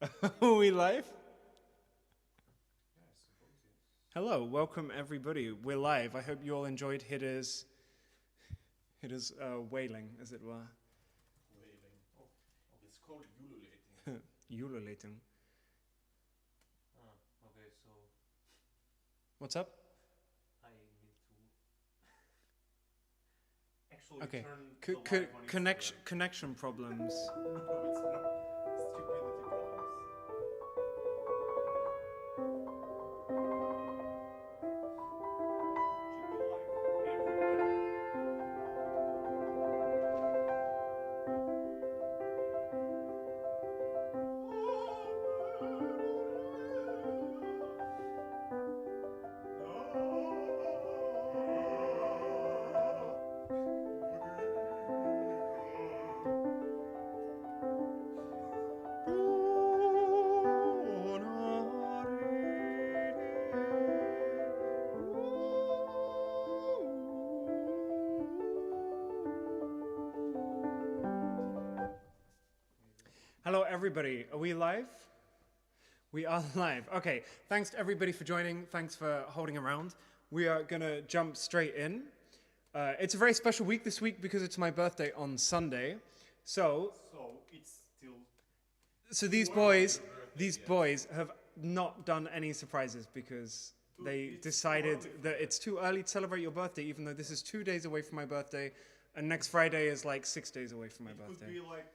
Are we live? Hello, welcome everybody. We're live. I hope you all enjoyed Hidder's wailing, as it were. Wailing. Oh, it's called ululating. Ululating. Okay, so What's up? I need to actually Okay. turn the live on Connection problems. No, it's not. Stupidity problems. Should be live. Everybody. Hello, everybody. Are we live? We are live. Okay. Thanks to everybody for joining. Thanks for holding around. We are going to jump straight in. It's a very special week this week because it's my birthday on Sunday. So So it's still. these boys have not done any surprises because they It's too decided early for that it's too early to celebrate your birthday, even though this is 2 days away from my birthday, and next Friday is like 6 days away from my It could birthday. be like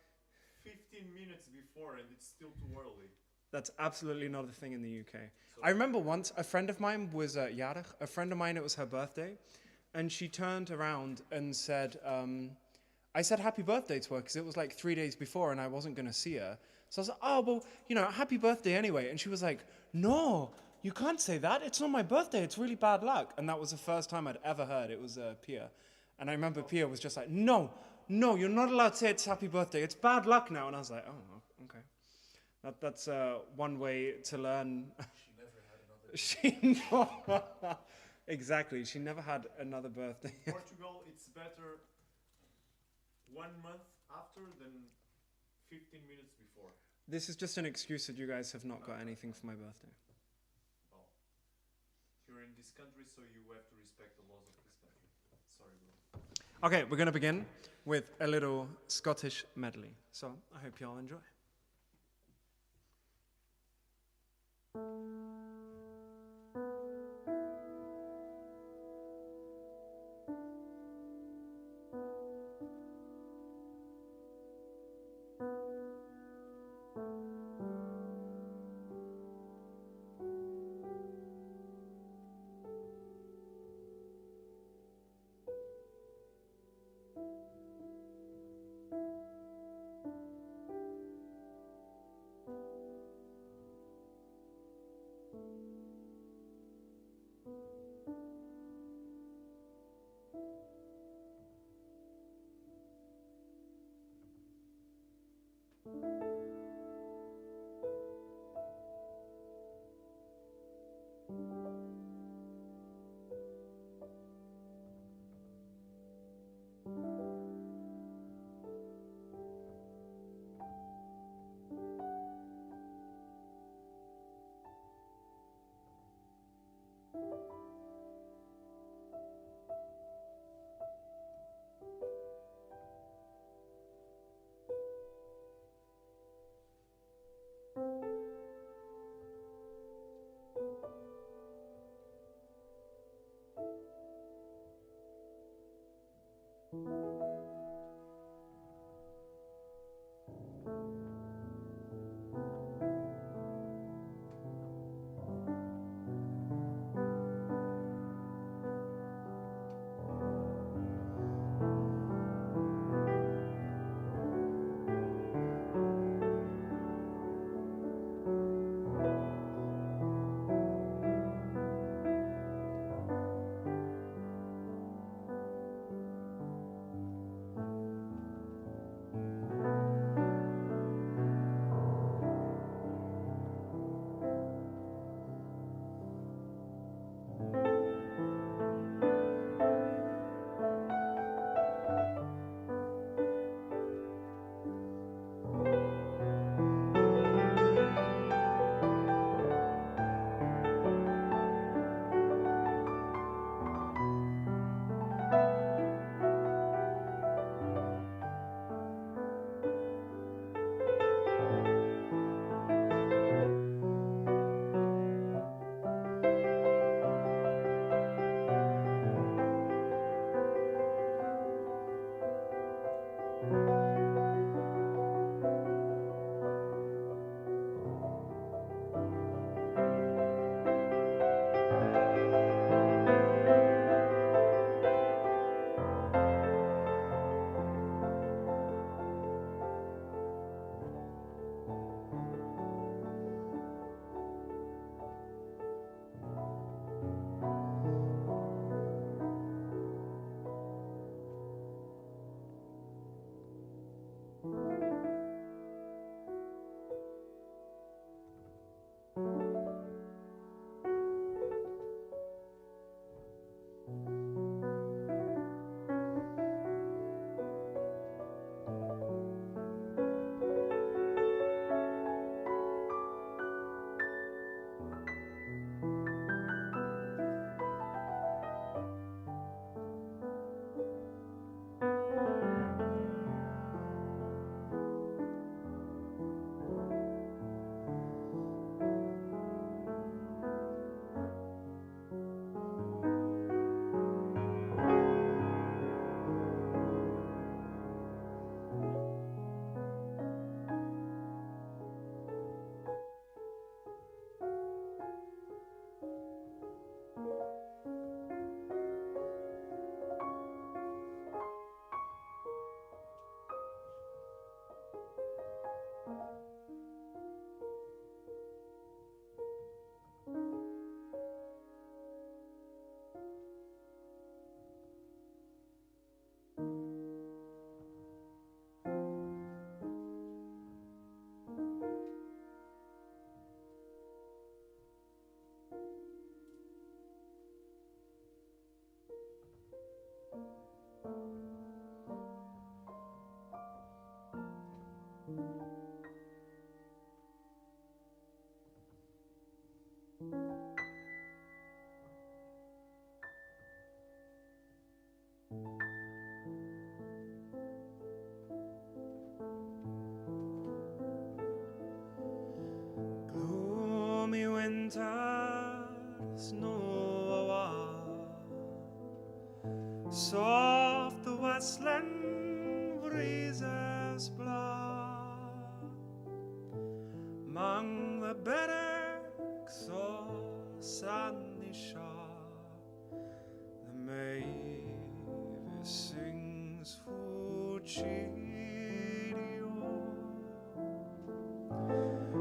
15 minutes before, and it's still too early. That's absolutely not a thing in the UK. I remember once a friend of mine was jarig. A friend of mine, it was her birthday, and she turned around and said, I said happy birthday to her because it was like 3 days before and I wasn't going to see her. So I was like, oh, well, happy birthday anyway. And she was like, no, you can't say that. It's not my birthday. It's really bad luck. And that was the first time I'd ever heard. It was Pia. And I remember Pia was just like, no, you're not allowed to say it's happy birthday. It's bad luck now. And I was like, oh, okay. That's one way to learn. She never had another. She exactly. She never had another birthday. Portugal, it's better 1 month after than 15 minutes before. This is just an excuse that you guys have not got anything for my birthday. Well, you're in this country, so you have to respect the laws of this country. Sorry, bro. Okay, we're gonna begin with a little Scottish medley. So I hope you all enjoy. westland breezes blow among the buttericks or sandy shore. The mavis sings Fucilio.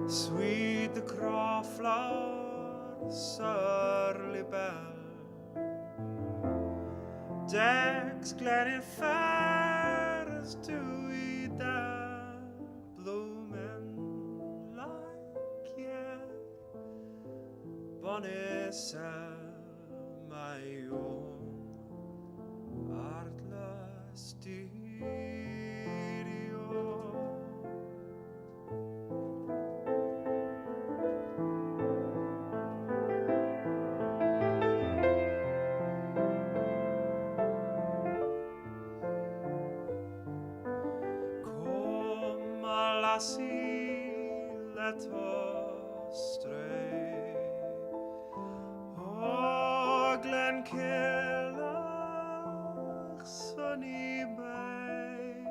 Sweet the crowflower, surly bell, decks gleaming fair as dewy there, blooming like yet. Bonnie my own artless dear. Lassie, let us stray o'er Glenkilloch's sunny bay,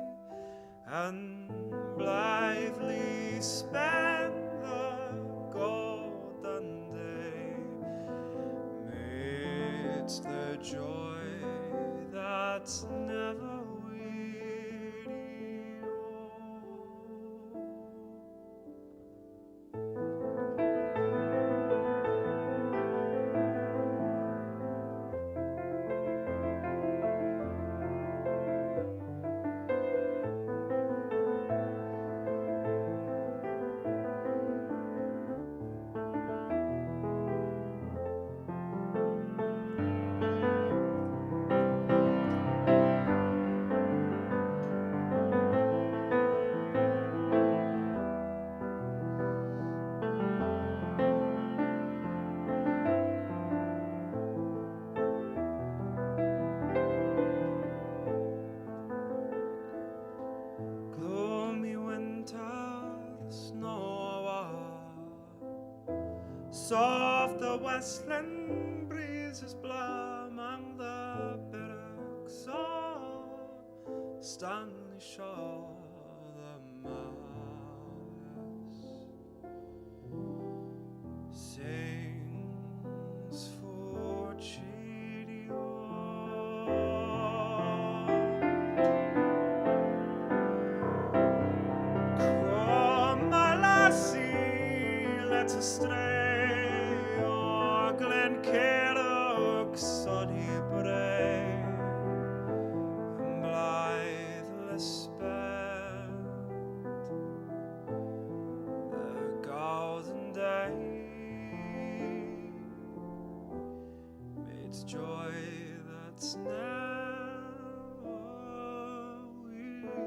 and blithely spend the golden day midst the joy that's never soft the westland breezes blow among the billocks or Stanley shore. The mouse sings Fucilio. Come, my lassie, let's stray Glenkilloch's sunny brae, and blithely spend the golden day midst joy that's never weary.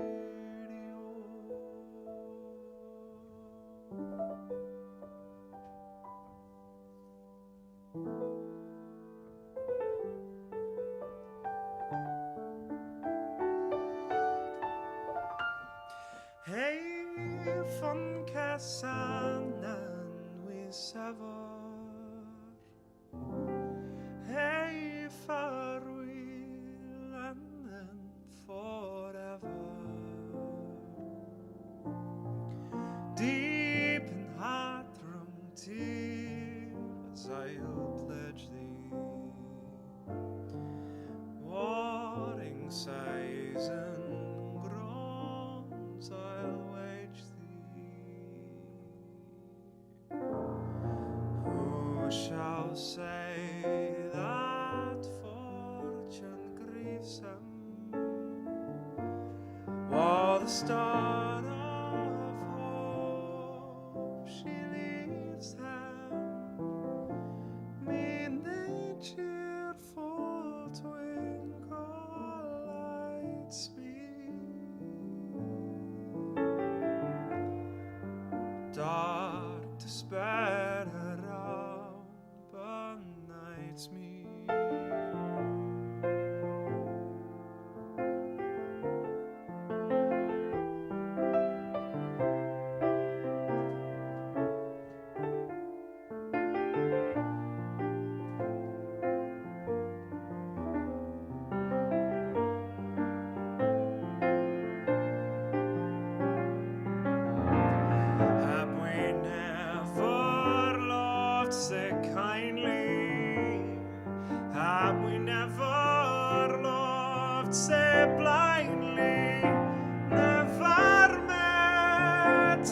Hey, von Kassanen we sever. Hey, farewell and then forever. Deep in heart-wrung tears I'll pledge thee, warring sighs and groans I'll wage thee. Who shall say that fortune grieves him, while the star of hope she leaves him, meaning cheerful twinkle lights me, dark despair around benights me.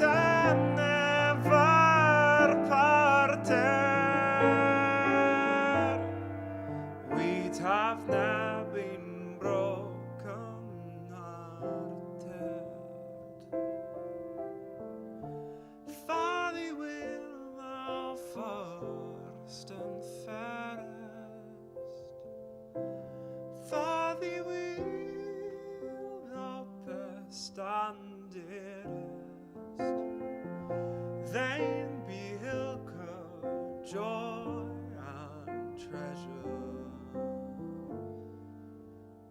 and never parted. We'd have never been broken hearted. For thee will thou first and fairest. For thee will thou best and dearest. Then be ilka joy and treasure,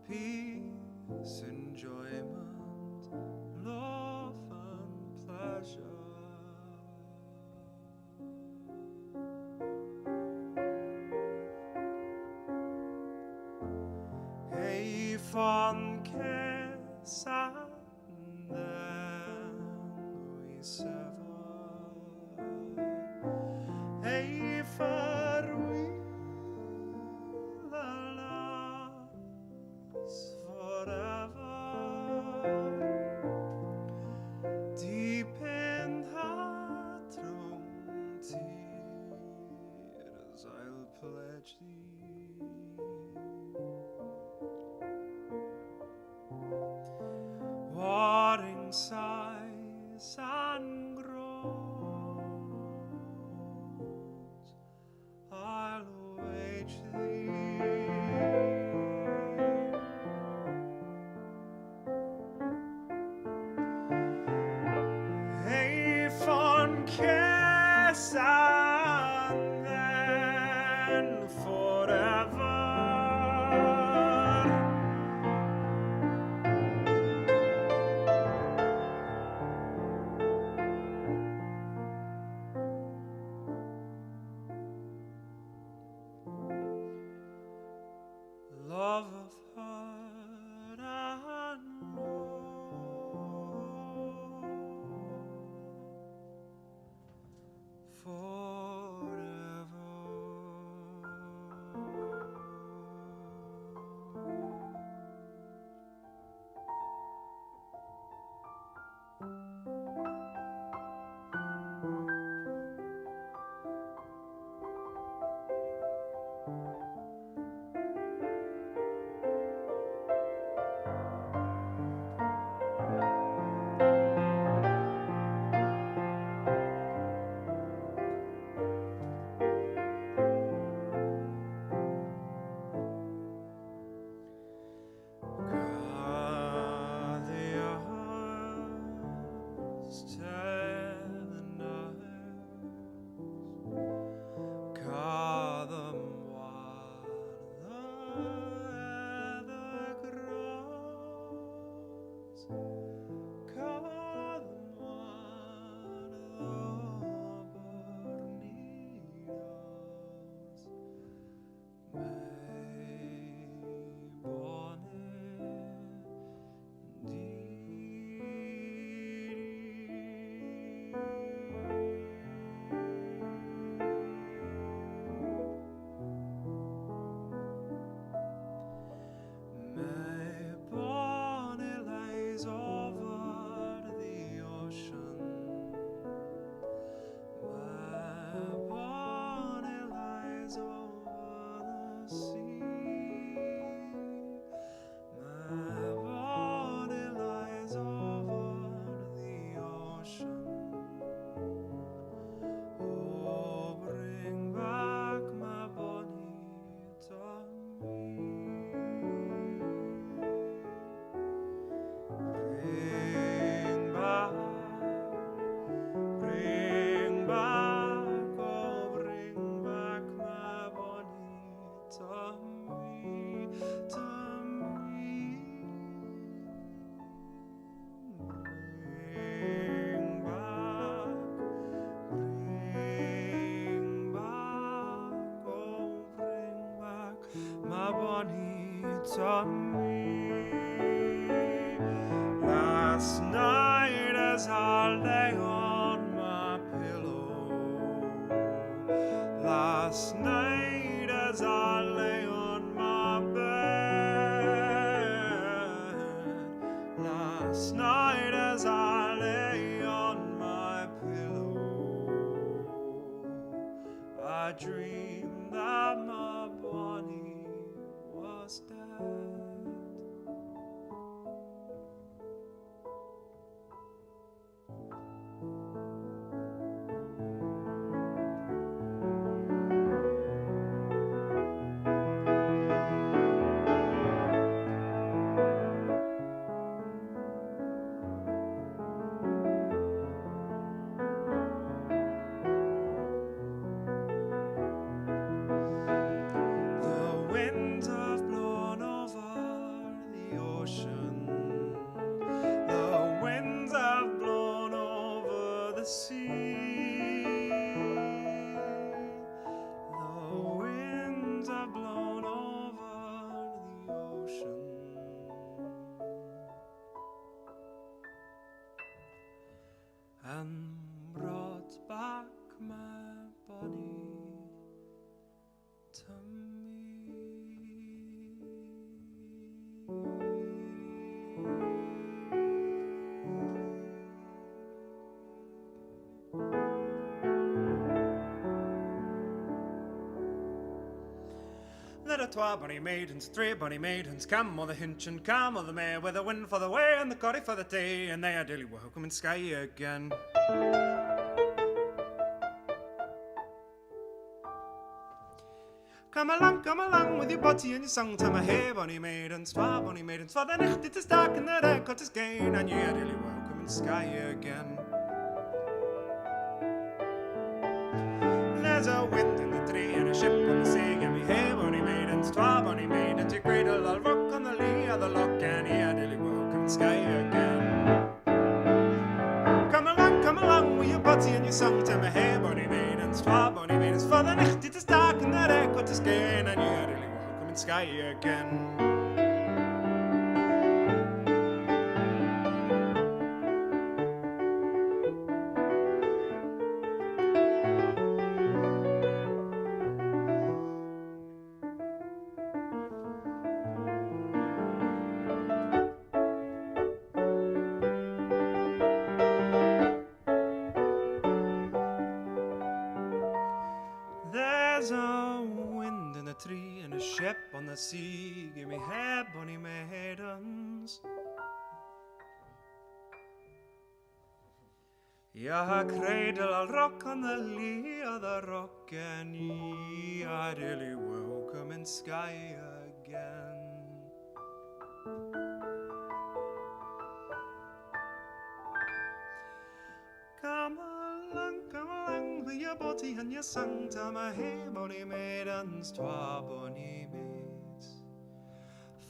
peace, enjoyment, love and pleasure. Hey, fun kiss and then we sever. Hey, for we last forever. Deep in heart through tears I'll pledge thee. Warring sighs and groans, I'll wage thee. A fond kiss and then forever. Love of heart and love forever. God, the hours tear the night, God, them while the weather grows, God, them while the burning knows. May bonnet My bonnet lies over the ocean. My bonnet lies over the sea. My bonnet lies over the ocean. Oh, bring back my bonnie to me. Bring back, oh, bring back my bonnie to me, to me. Bring back, oh, bring back my bonnie to me. Last night as I lay on my pillow, last night as I lay on my bed, last night as I lay on my I dreamed that my Bonnie was dead. The winds have blown over the ocean. The winds have blown over the sea. The winds have blown over the ocean and brought back my Bonnie to There are twa bonny maidens, three bonny maidens, come o' the hinch and come o' the may, with the wind for the way and the curry for the day, and they are daily welcome in Skye again. Come along with your body and your song to my hey bonny maidens, twa bonny maidens, for the night it is dark and the red cut is gain, and ye are daily welcome in Skye again. There's a wind in the tree and a ship on the sea, and me hey bonny maidens, twa bonny maidens, your cradle I'll rock on the lee of the lock, and ye are daily welcome in Skye again. Come along with your body and your song to my hey bonny maidens, twa bonny maidens, for the night it is dark and the red cut is gain, and ye are daily welcome in Skye again. There's a wind in a tree and a ship on the sea. Give me hair, bonny maidens. Your cradle I'll rock on the lee of the rock, and ye are daily welcome in Skye again. Come along with your body and your song to my hey bonny maidens, twa bonny maids.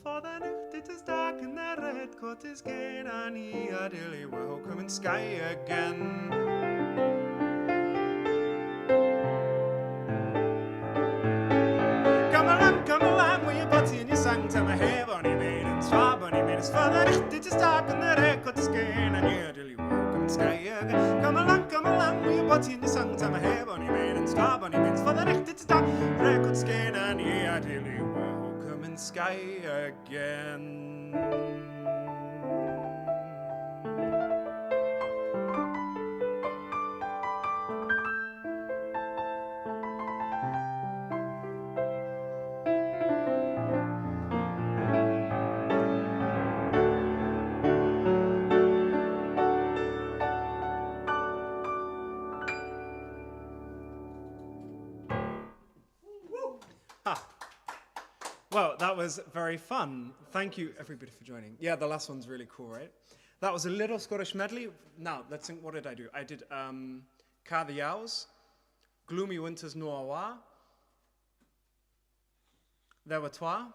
For the night it is dark and the red coat is gain, and ye are daily welcome in Skye again. Come along with your body and your song to my hey bonny maidens, twa bonny maidens. For the night it is dark and the red coat is gain, and ye are daily welcome in Skye again. Come along with your body and your song to my hey bonny maidens, twa bonny maidens. For the night it is dark, red coat is gain, and ye are daily welcome in Skye again. Well, that was very fun. Thank you, everybody, for joining. Yeah, the last one's really cool, right? That was a little Scottish medley. Now, let's think, what did I do? I did Ca the Owls, Gloomy Winters No Awa. There were twa.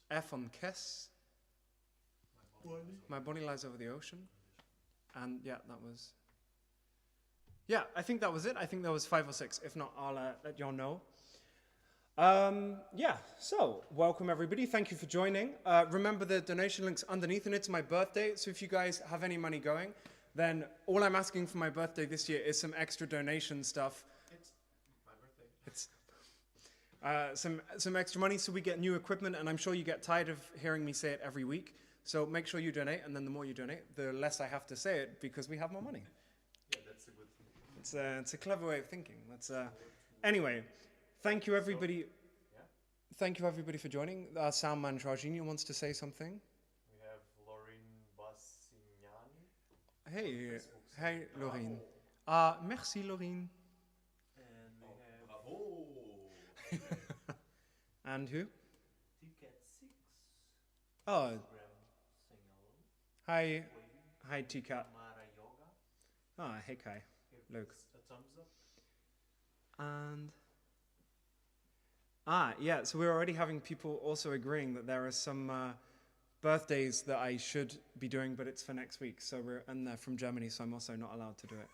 F on Kiss. My Bonnie Lies Over the Ocean. And yeah, that was... Yeah, I think that was it. I think there was 5 or 6. If not, I'll let y'all know. Yeah, so welcome everybody. Thank you for joining. Remember the donation link's underneath, and it's my birthday. So if you guys have any money going, then all I'm asking for my birthday this year is some extra donation stuff. It's my birthday. It's some extra money so we get new equipment, and I'm sure you get tired of hearing me say it every week. So make sure you donate, and then the more you donate, the less I have to say it because we have more money. Yeah, that's a good thing. It's a clever way of thinking. Anyway, thank you everybody. yeah. Thank you everybody for joining. Our sound man Jorginho wants to say something. We have Lauren Bassignani. Hey, Facebook hey, saying Laurine. bravo. Merci, Laurine. And we have Bravo! And who? T-Cat6. Oh, Instagram saying hello. hi, Waving. hi, T-Cat. Mara Yoga. Ah, hey, Kai. Give Luke. us a thumbs up. And yeah, so we're already having people also agreeing that there are some birthdays that I should be doing, but it's for next week. So and they're from Germany, so I'm also not allowed to do it.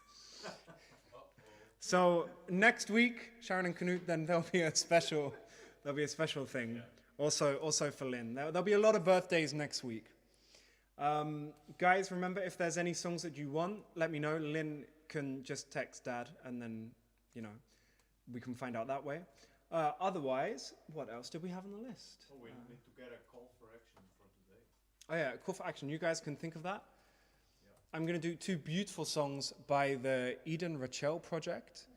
So next week, Sharon and Knut, then there'll be a special thing. Also for Lynn. There'll be a lot of birthdays next week. Guys, remember, if there's any songs that you want, let me know. Lynn can just text Dad, and then, we can find out that way. Otherwise, what else did we have on the list? Oh, we need to get a call for action for today. Oh yeah, call for action. You guys can think of that. Yeah. I'm going to do 2 beautiful songs by the Eden Rachel Project,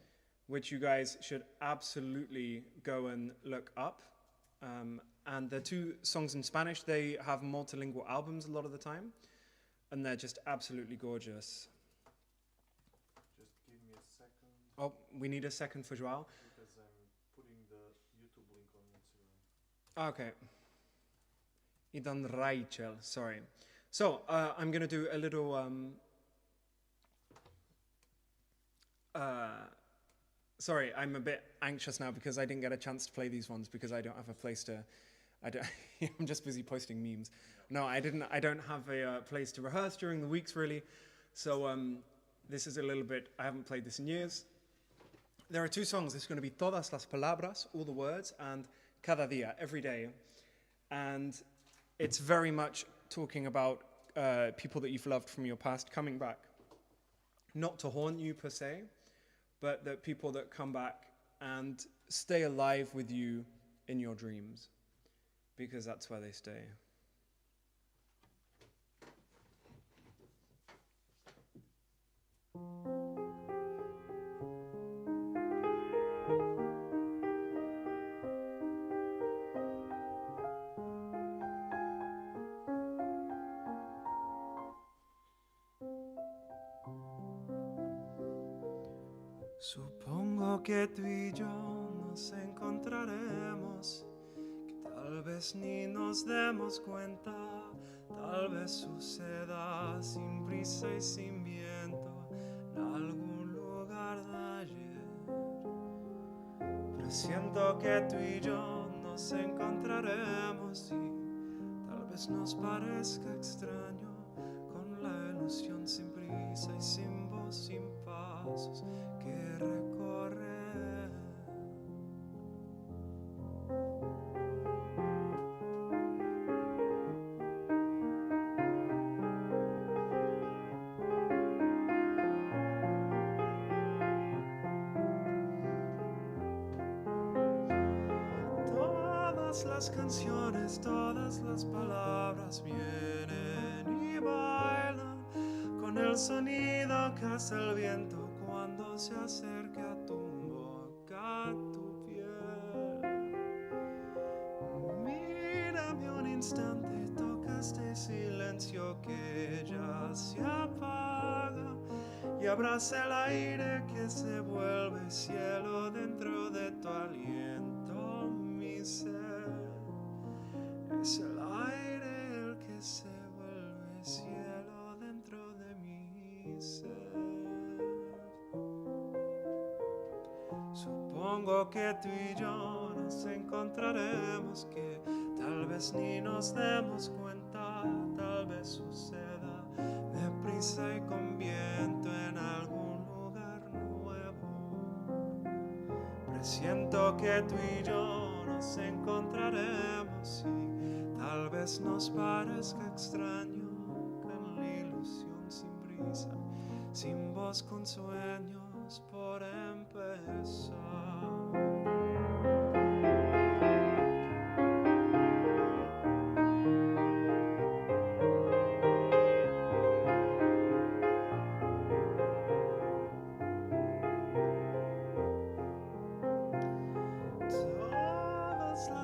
which you guys should absolutely go and look up. And they're 2 songs in Spanish. They have multilingual albums a lot of the time, and they're just absolutely gorgeous. Just give me a second Oh, we need a second for Joao. because I'm putting the YouTube link on Instagram. Okay. Eden Rachel, sorry. So, I'm going to do a little... sorry, I'm a bit anxious now because I didn't get a chance to play these ones because I don't have a place to... I'm just busy posting memes. No, I don't have a place to rehearse during the weeks, really. So, this is a little bit... I haven't played this in years. There are 2 songs. It's going to be Todas las Palabras, all the words, and Cada Día, every day. And it's very much talking about people that you've loved from your past coming back. Not to haunt you per se, but the people that come back and stay alive with you in your dreams, because that's where they stay. Supongo que tú y yo nos encontraremos, que tal vez ni nos demos cuenta, tal vez suceda sin prisa y sin viento en algún lugar de ayer. Presiento que tú y yo nos encontraremos y tal vez nos parezca extraño, con la ilusión sin prisa y sin voz, sin pasos que recorrer. Todas las canciones, todas las palabras vienen y bailan con el sonido que hace el viento cuando se acerque a tu boca, a tu piel. Mírame un instante y toca este silencio que ya se apaga y abraza el aire que se vuelve cielo dentro de tu aliento, mi ser. Es el aire el que se vuelve cielo dentro de mi ser. Supongo que tú y yo nos encontraremos, que tal vez ni nos demos cuenta, tal vez suceda deprisa y con viento en algún lugar nuevo. Presiento que tú y yo nos encontraremos y tal vez nos parezca extraño, con la ilusión sin prisa, sin voz, con sueños por empezar.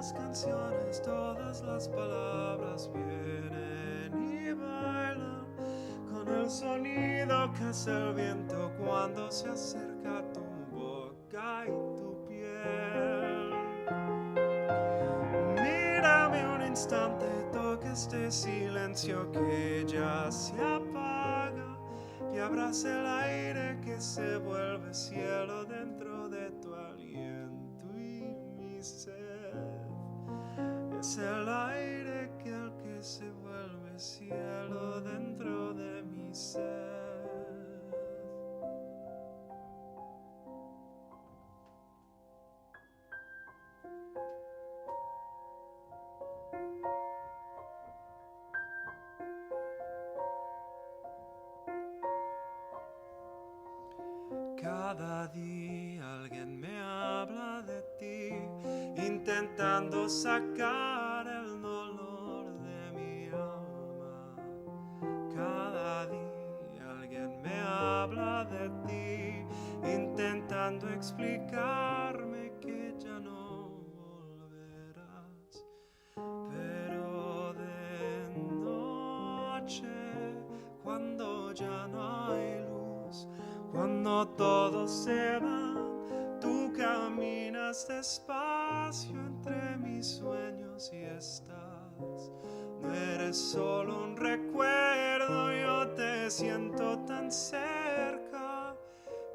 las canciones, todas las palabras vienen y bailan con el sonido que es el viento cuando se acerca a tu boca y tu piel. Mírame un instante, toca este silencio que ya se apaga y abraza el aire que se vuelve cielo dentro de tu aliento y mi sed. Es el aire el que se vuelve cielo dentro de mi sed. Cada día alguien me habla de ti, intentando sacar el dolor de mi alma. Cada día alguien me habla de ti, intentando explicarme que ya no volverás. Pero de noche, cuando ya no hay luz, cuando todos se van, tú caminas despacio entre mis sueños y estás. No eres solo un recuerdo, yo te siento tan cerca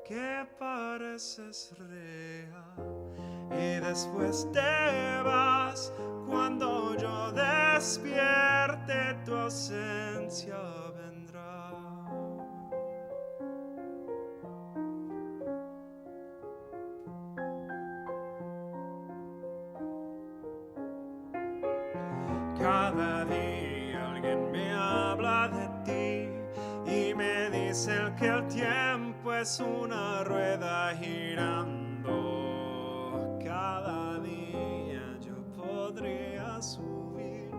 que pareces real. Y después te vas, cuando yo despierte tu ausencia vendrá. Cada día alguien me habla de ti y me dice que el tiempo es una rueda girando. Cada día yo podría subir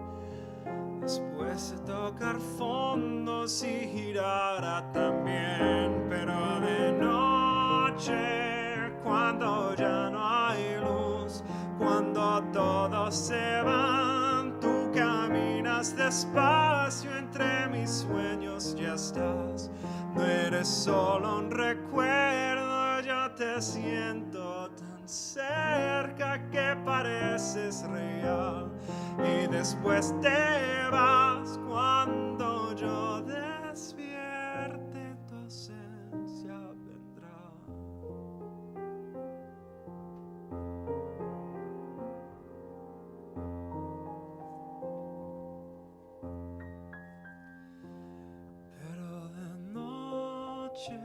después de tocar fondos y girara también, pero de noche, cuando ya no hay luz, cuando todos se van, tú caminas despacio entre mis sueños, ya estás. No eres solo un recuerdo, yo te siento tan cerca que pareces real. Y después te vas, cuando yo despierte tu ausencia vendrá. Pero de noche,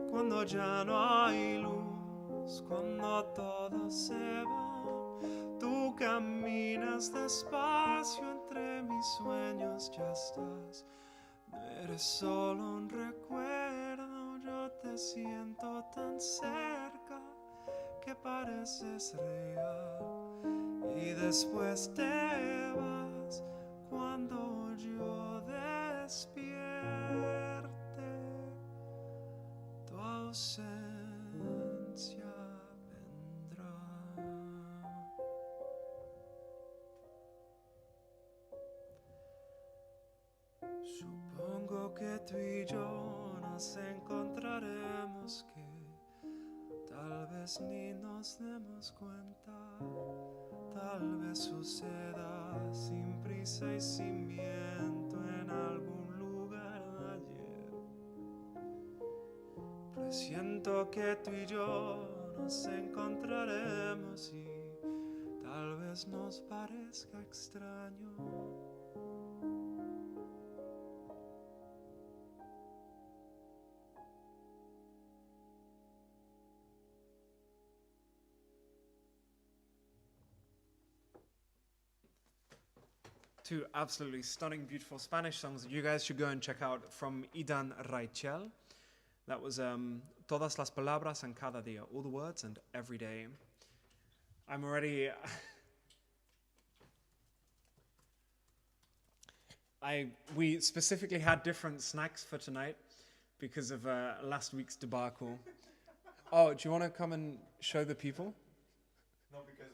cuando ya no hay luz, cuando todo se va, tú caminas despacio entre mis sueños, ya estás. No eres solo un recuerdo, yo te siento tan cerca que pareces real. Y después te vas, cuando yo despierte tu ausencia vendrá. Supongo que tú y yo nos encontraremos, que tal vez ni nos demos cuenta, tal vez suceda sin prisa y sin viento en algún lugar de ayer. Presiento que tú y yo nos encontraremos y tal vez nos parezca extraño. Two absolutely stunning, beautiful Spanish songs that you guys should go and check out from Idan Raichel. That was Todas las palabras en cada día, all the words and every day. I'm already... we specifically had different snacks for tonight because of last week's debacle. Oh, do you want to come and show the people? No, because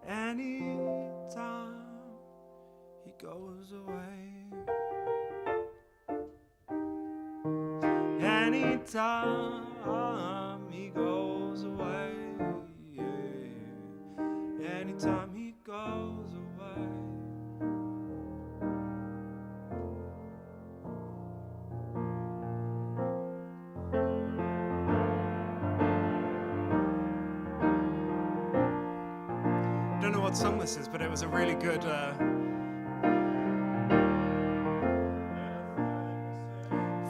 anytime he goes away. Anytime he goes away, yeah. Anytime he goes away. Don't know what song this is, but it was a really good.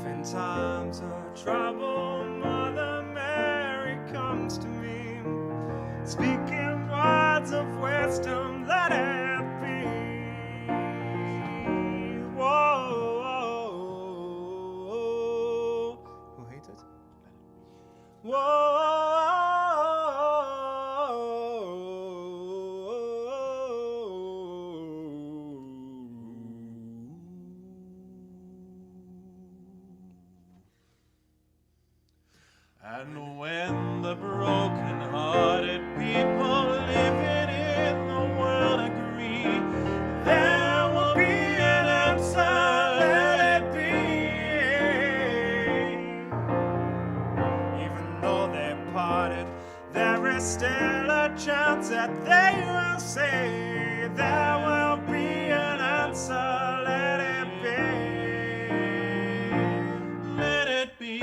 In times of trouble, Mother Mary comes to me, speaking words of wisdom, let it be. Whoa, who hates it? And when the broken-hearted people living in the world agree, there will be an answer, let it be. Even though they're parted, there is still a chance that they will say there will be an answer, let it be. Let it be.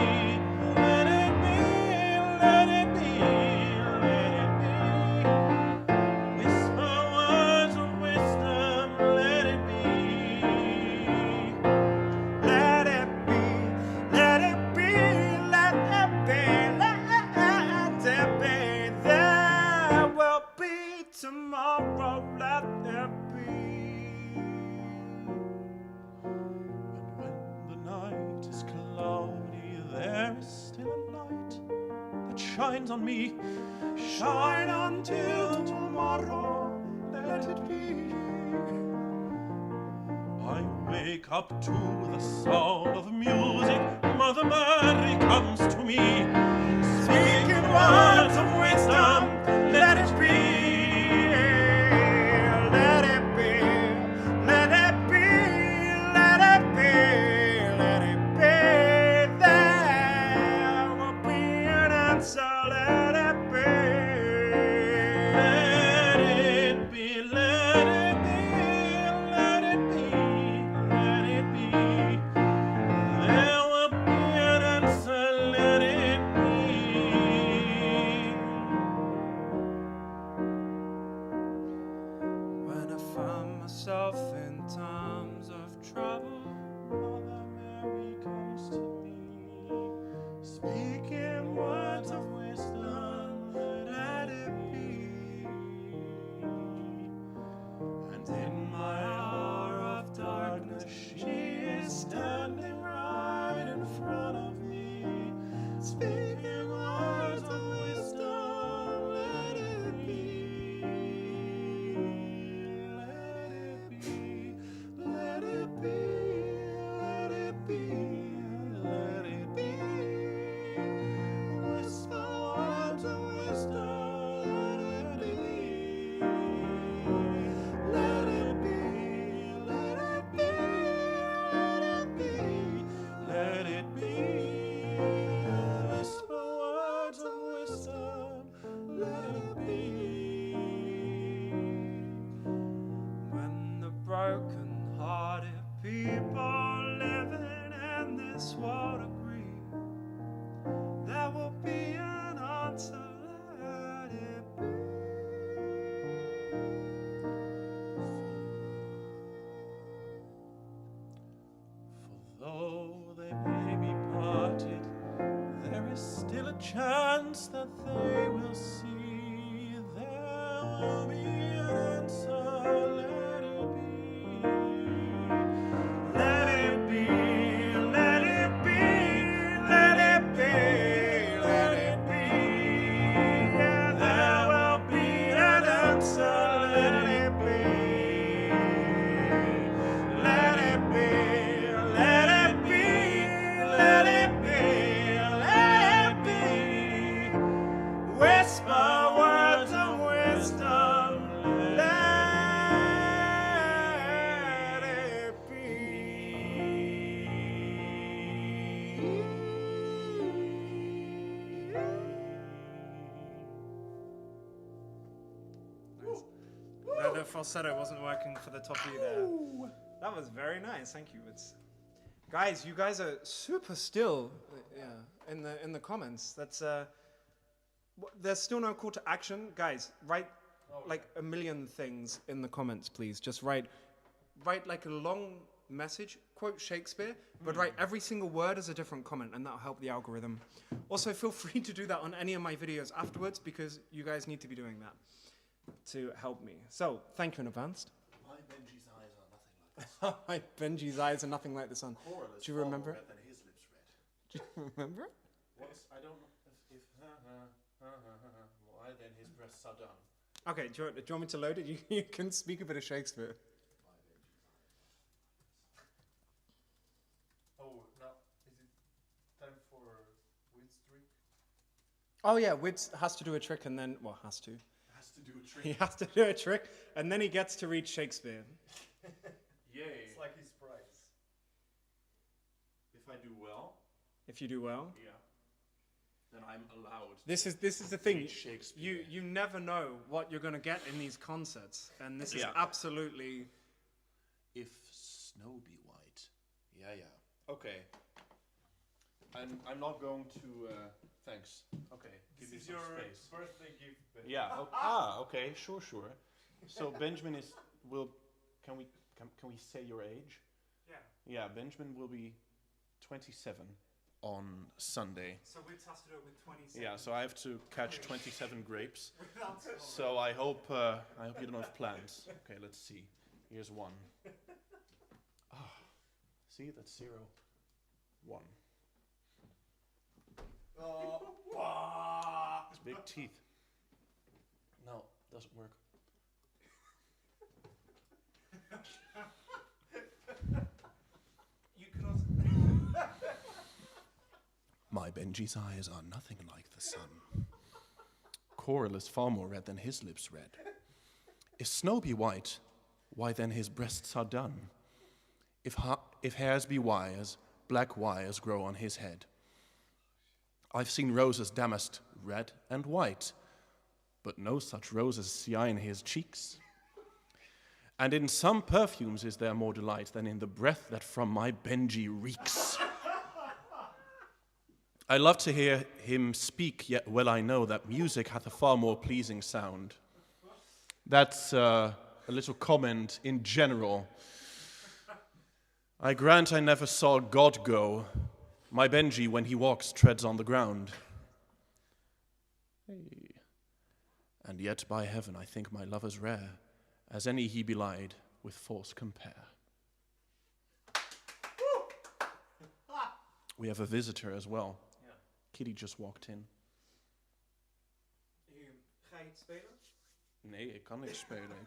Tomorrow, let there be. And when the night is cloudy, there is still a light that shines on me. Shine until tomorrow, let it be. I wake up to the sound of music. Mother Mary comes to me, speaking words of wisdom, let it be. In times of trouble, Mother Mary comes to me, speaking words of wisdom, let it be. and in my hour of darkness, she is standing right in front of me, speaking words of wisdom, let it be. Let it be, let it be, let it be. Whisper words of wisdom, let it be. Let it be, let it be, let it be, let it be. Whisper words of wisdom, let it be. When the broken-hearted people living in this world agree, there will be an answer, let it be. For though they may be parted, there is still a chance that they will see. There will be an answer, let it be. Let it be, let it be, let it be, let it be. Yeah, there will be an answer, let it be. Let it be, let it be, let it be, let it be. Whisper words of wisdom, the falsetto wasn't working for the top E there. That was very nice. Thank you. Guys, you guys are super still. In the comments. That's there's still no call to action, guys. Write like a million things in the comments, please. Just write like a long message, quote Shakespeare, but write every single word as a different comment, and that'll help the algorithm. Also, feel free to do that on any of my videos afterwards, because you guys need to be doing that to help me. So, thank you in advance. My Benji's eyes are nothing like this. My Benji's eyes are nothing like the sun. Coral is Do you far remember more it? red than his lips red. Do you remember it? What's, I don't know if why then his breasts are done. Okay, do you want me to load it? You can speak a bit of Shakespeare. Oh, now is it time for Wits trick? Oh yeah, Wids has to do a trick and then, has to. Has to do a trick. He has to do a trick and then he gets to read Shakespeare. Yay. It's like his prize. If I do well, If you do well. yeah, then I'm allowed. This is the thing. Read Shakespeare. You never know what you're gonna get in these concerts, and this is Yeah. absolutely. If snow be white. Yeah. Okay. I'm not going to. Thanks. Okay. Give me This is some your space. birthday gift, Ben. Yeah. Okay. Sure. So Benjamin Can we say your age? Yeah. Yeah. Benjamin will be 27 on Sunday. So Wids has to do it with 27. Yeah. So I have to catch 27 grapes. Without scrolling. So I hope you don't have plans. Okay. Let's see. Here's one. See, that's 0, 1. It's big teeth. No, doesn't work. You can also. My Benji's eyes are nothing like the sun. Coral is far more red than his lips red. If snow be white, why then his breasts are done. If hairs be wires, black wires grow on his head. I've seen roses damasked red and white, but no such roses see I in his cheeks. And in some perfumes is there more delight than in the breath that from my Benji reeks. I love to hear him speak, yet well I know that music hath a far more pleasing sound. That's a little comment in general. I grant I never saw God go. My Benji, when he walks, treads on the ground. Hey. And yet, by heaven, I think my love as rare as any he belied with force compare. We have a visitor as well. Yeah. Kitty just walked in. Ga je het spelen? Nee, ik kan niks spelen.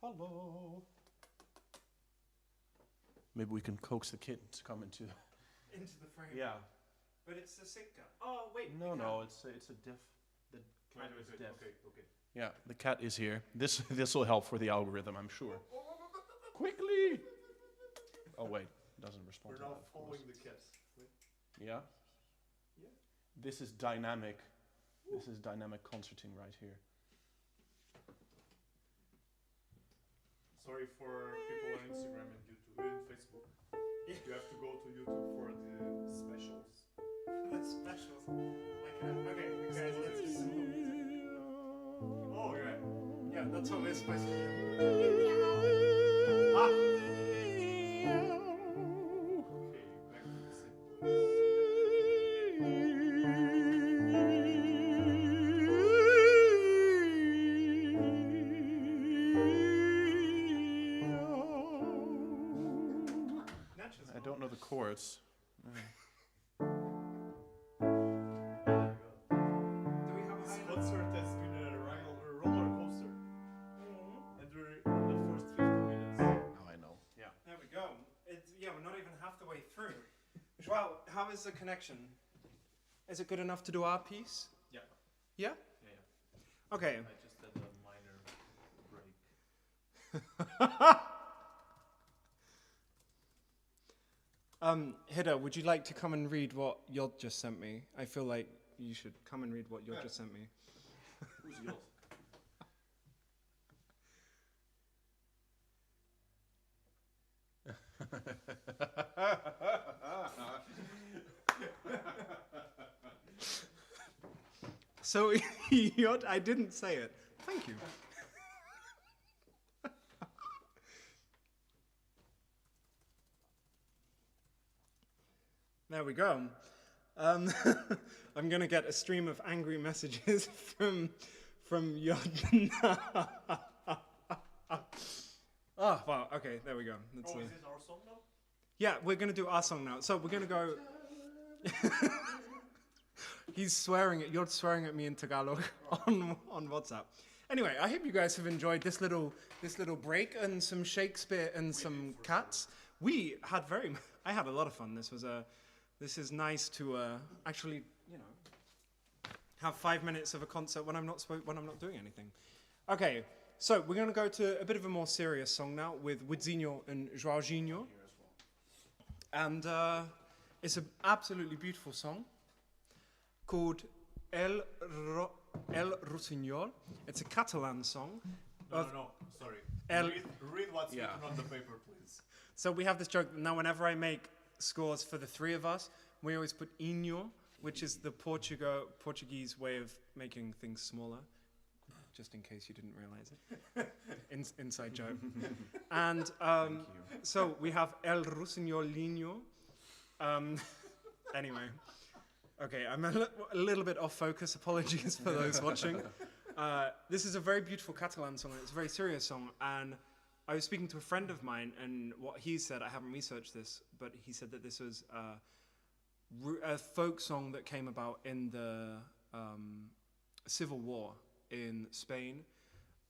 Hello. Maybe we can coax the kitten to come into. Into the frame. Yeah. But it's the sinker. Oh wait. No, we no, can't. it's a deaf. The Wait, cat wait, is wait. deaf. Okay. Yeah, the cat is here. This will help for the algorithm, I'm sure. Quickly! Oh wait, doesn't respond. We're to now that, of course. following the cat. Wait. Yeah. Yeah. This is dynamic. This is dynamic concerting right here. Sorry for people on Instagram and YouTube and Facebook. You have to go to YouTube for the specials. The specials. Okay, guys, let's do some more music. Oh yeah. Yeah, that's what we're supposed to do. Ah! Okay, back to the scene. Natchez. I don't know the chords. Do we have a This high note? concert has been a roller coaster. And we're in the first 50 minutes. Oh, I know. Yeah. There we go. We're not even half the way through. Joao, how is the connection? Is it good enough to do our piece? Yeah. Yeah? Yeah. Okay. I just had a minor break. Hida, would you like to come and read what Yod just sent me? I feel like you should come and read what Yod just sent me. Who's Yod? So, Yod, I didn't say it. Thank you. There we go. I'm gonna get a stream of angry messages from Yod. Oh wow. Okay, there we go. That's, Is this our song now? yeah, we're gonna do our song now. So we're gonna go. He's swearing at Yod, swearing at me in Tagalog on WhatsApp. Anyway, I hope you guys have enjoyed this little break and some Shakespeare and some cats. I had a lot of fun. This is nice to actually, have 5 minutes of a concert when I'm not doing anything. Okay, so we're gonna go to a bit of a more serious song now with Widzinho and Jorginho, and it's an absolutely beautiful song called El Rossinyol. It's a Catalan song. No, sorry. El- Read what's written on the paper, please. So we have this joke now. Whenever I make scores for the three of us, we always put inho, which is the Portuguese way of making things smaller, just in case you didn't realize it. Inside joke. And so we have El Rossignolino. Anyway, okay, I'm a little bit off focus. Apologies for those watching. This is a very beautiful Catalan song. It's a very serious song, and I was speaking to a friend of mine, and what he said, I haven't researched this, but he said that this was a folk song that came about in the civil war in Spain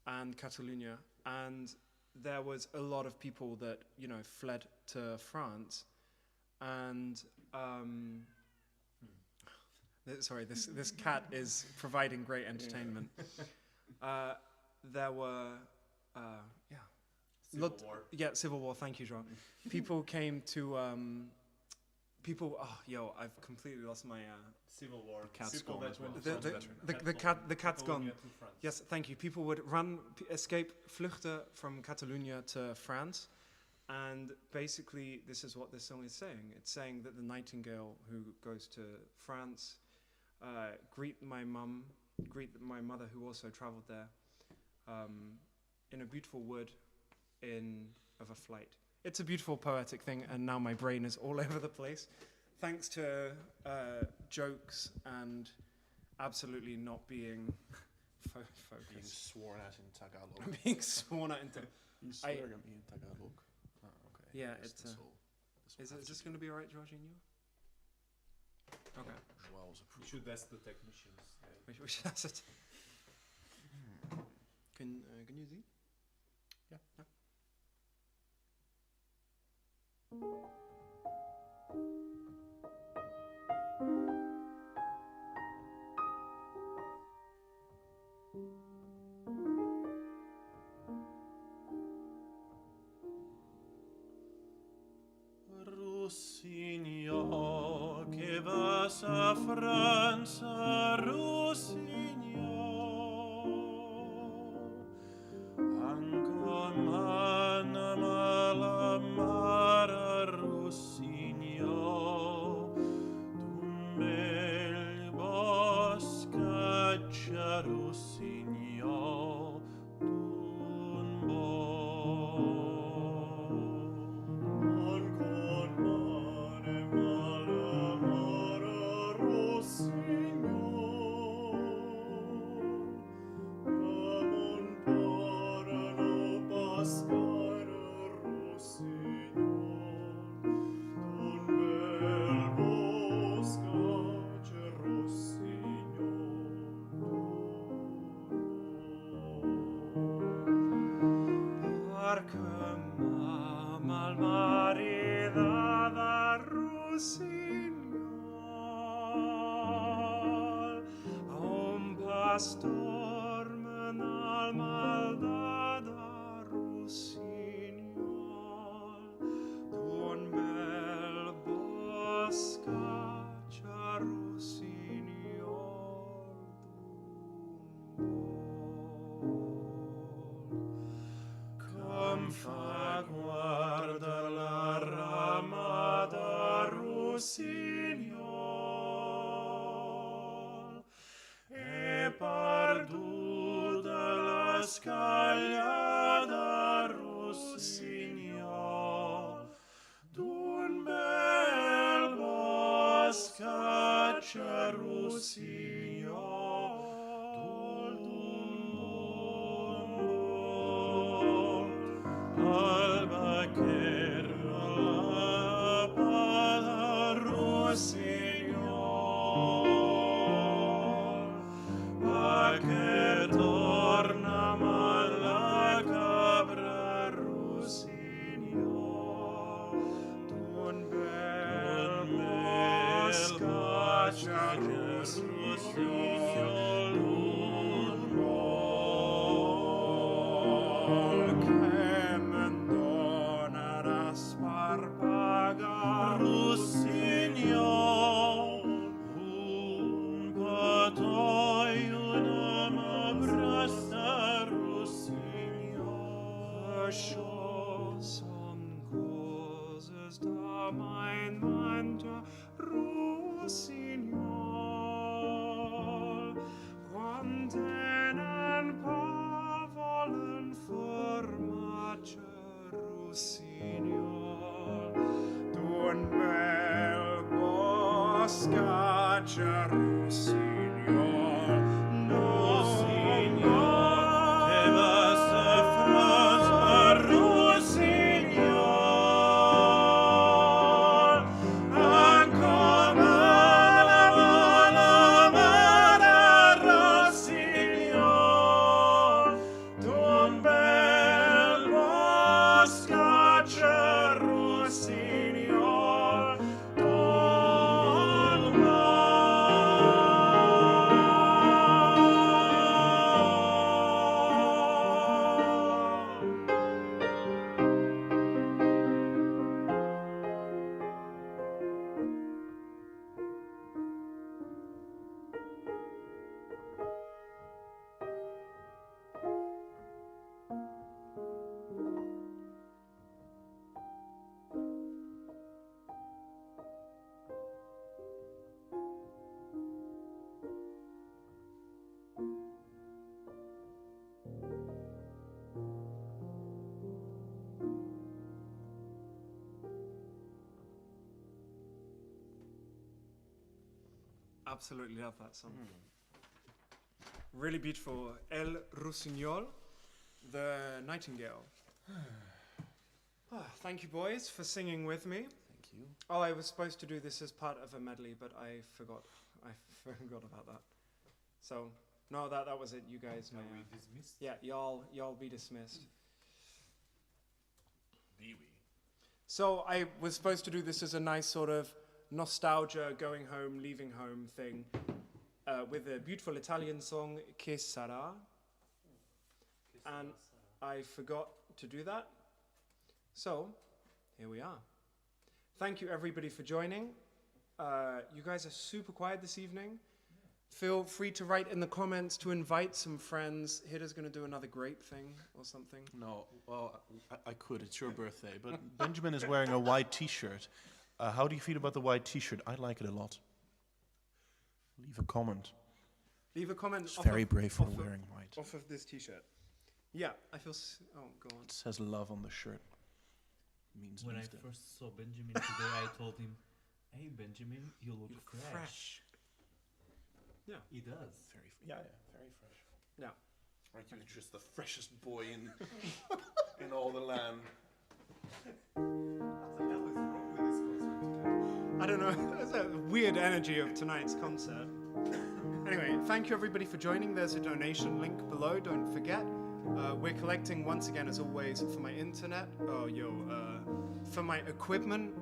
and Catalonia, and there was a lot of people that fled to France, and sorry, this cat is providing great entertainment. There were Civil War. Yeah, Civil War. Thank you, Jean. People came to I've completely lost my Civil War. cat's People gone that as well. went The- from the- veteran- the cat's gone. Catalonia to France. Yes, thank you. People would escape, vluchten from Catalonia to France, and basically this is what this song is saying. It's saying that the nightingale who goes to France, greet my mother who also traveled there, in a beautiful wood, of a flight. It's a beautiful poetic thing, and now my brain is all over the place, thanks to jokes and absolutely not being Being focused. sworn at in Tagalog. Being sworn at into. He's swearing at me in Tagalog. Oh, okay. Yeah, Yes, it's, this will Is have this to going to be alright, Jorginho? Okay. be Joao's You approval. should ask the technicians. We should ask it. Can you see? Yeah. Rossignol, che vas a Franza, Rossignol. Ancora manna malamara, Rossignol. D'un bel boscaccia, Rossignol. D'un Al mare da Rossignol, a un pastor al mal da Rossignol. Come fa guarda la ramada rossignol e perduta la scagliata rossignol d'un bel boscaccia rossignol d'un alba che la pada rossignol ma che torna la cabra rossignol d'un bel boscaccia rossignol d'un mol che mendona la sparpaga rossignol un patoi una m'abbraccia rossignol això son coses da mein manta rossignol quan tenen pa volen formatge rossignol d'un bel boscatge rossignol rossignol che vas a frasa rossignol ancora la rossignol d'un bel boscaccia rossignol d'un Absolutely love that song. Really beautiful. El Rossignol, the Nightingale. Thank you, boys, for singing with me. Thank you. Oh, I was supposed to do this as part of a medley, but I forgot. I forgot about that. So, no, that was it. You guys may. dismissed? Yeah, y'all be dismissed. Be we. So I was supposed to do this as a nice sort of nostalgia, going home, leaving home thing, with a beautiful Italian song, Che Sarà. And I forgot to do that. So, here we are. Thank you everybody for joining. You guys are super quiet this evening. Feel free to write in the comments to invite some friends. Hida's going to do another grape thing or something. No, well, I could. It's your birthday. But Benjamin is wearing a white t-shirt. How do you feel about the white t-shirt? I like it a lot. Leave a comment. Leave a comment. It's very brave for wearing white. Off of this t-shirt. Yeah, I feel... oh, go on. It says love on the shirt. Means When I nothing. first saw Benjamin today, I told him, "Hey Benjamin, you look fresh." Yeah. He does. Very very fresh. Yeah. Aren't you just the freshest boy in in all the land? I don't know. There's a weird energy of tonight's concert. Anyway, thank you everybody for joining. There's a donation link below. Don't forget. We're collecting once again, as always, for my internet. For my equipment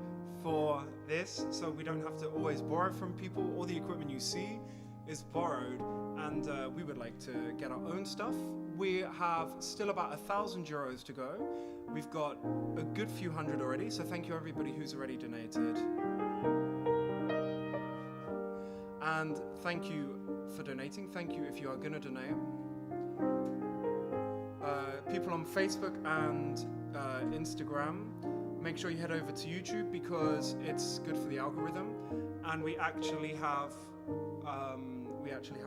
for this, so we don't have to always borrow from people. All the equipment you see is borrowed, and we would like to get our own stuff. We have still about €1,000 to go. We've got a good few hundred already, so thank you everybody who's already donated. And thank you for donating. Thank you if you are gonna donate. People on Facebook and Instagram, make sure you head over to YouTube because it's good for the algorithm. And we actually have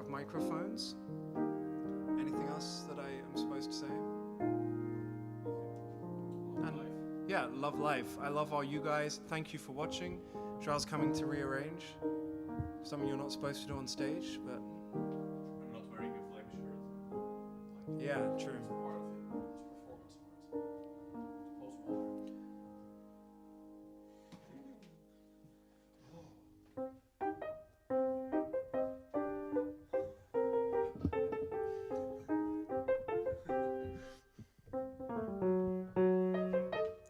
microphones. Anything else that I am supposed to say? And yeah, love life. I love all you guys. Thank you for watching. Charles coming to rearrange. Something you're not supposed to do on stage, but I'm not wearing a flame shirt. yeah, true. It's part of it. It's performance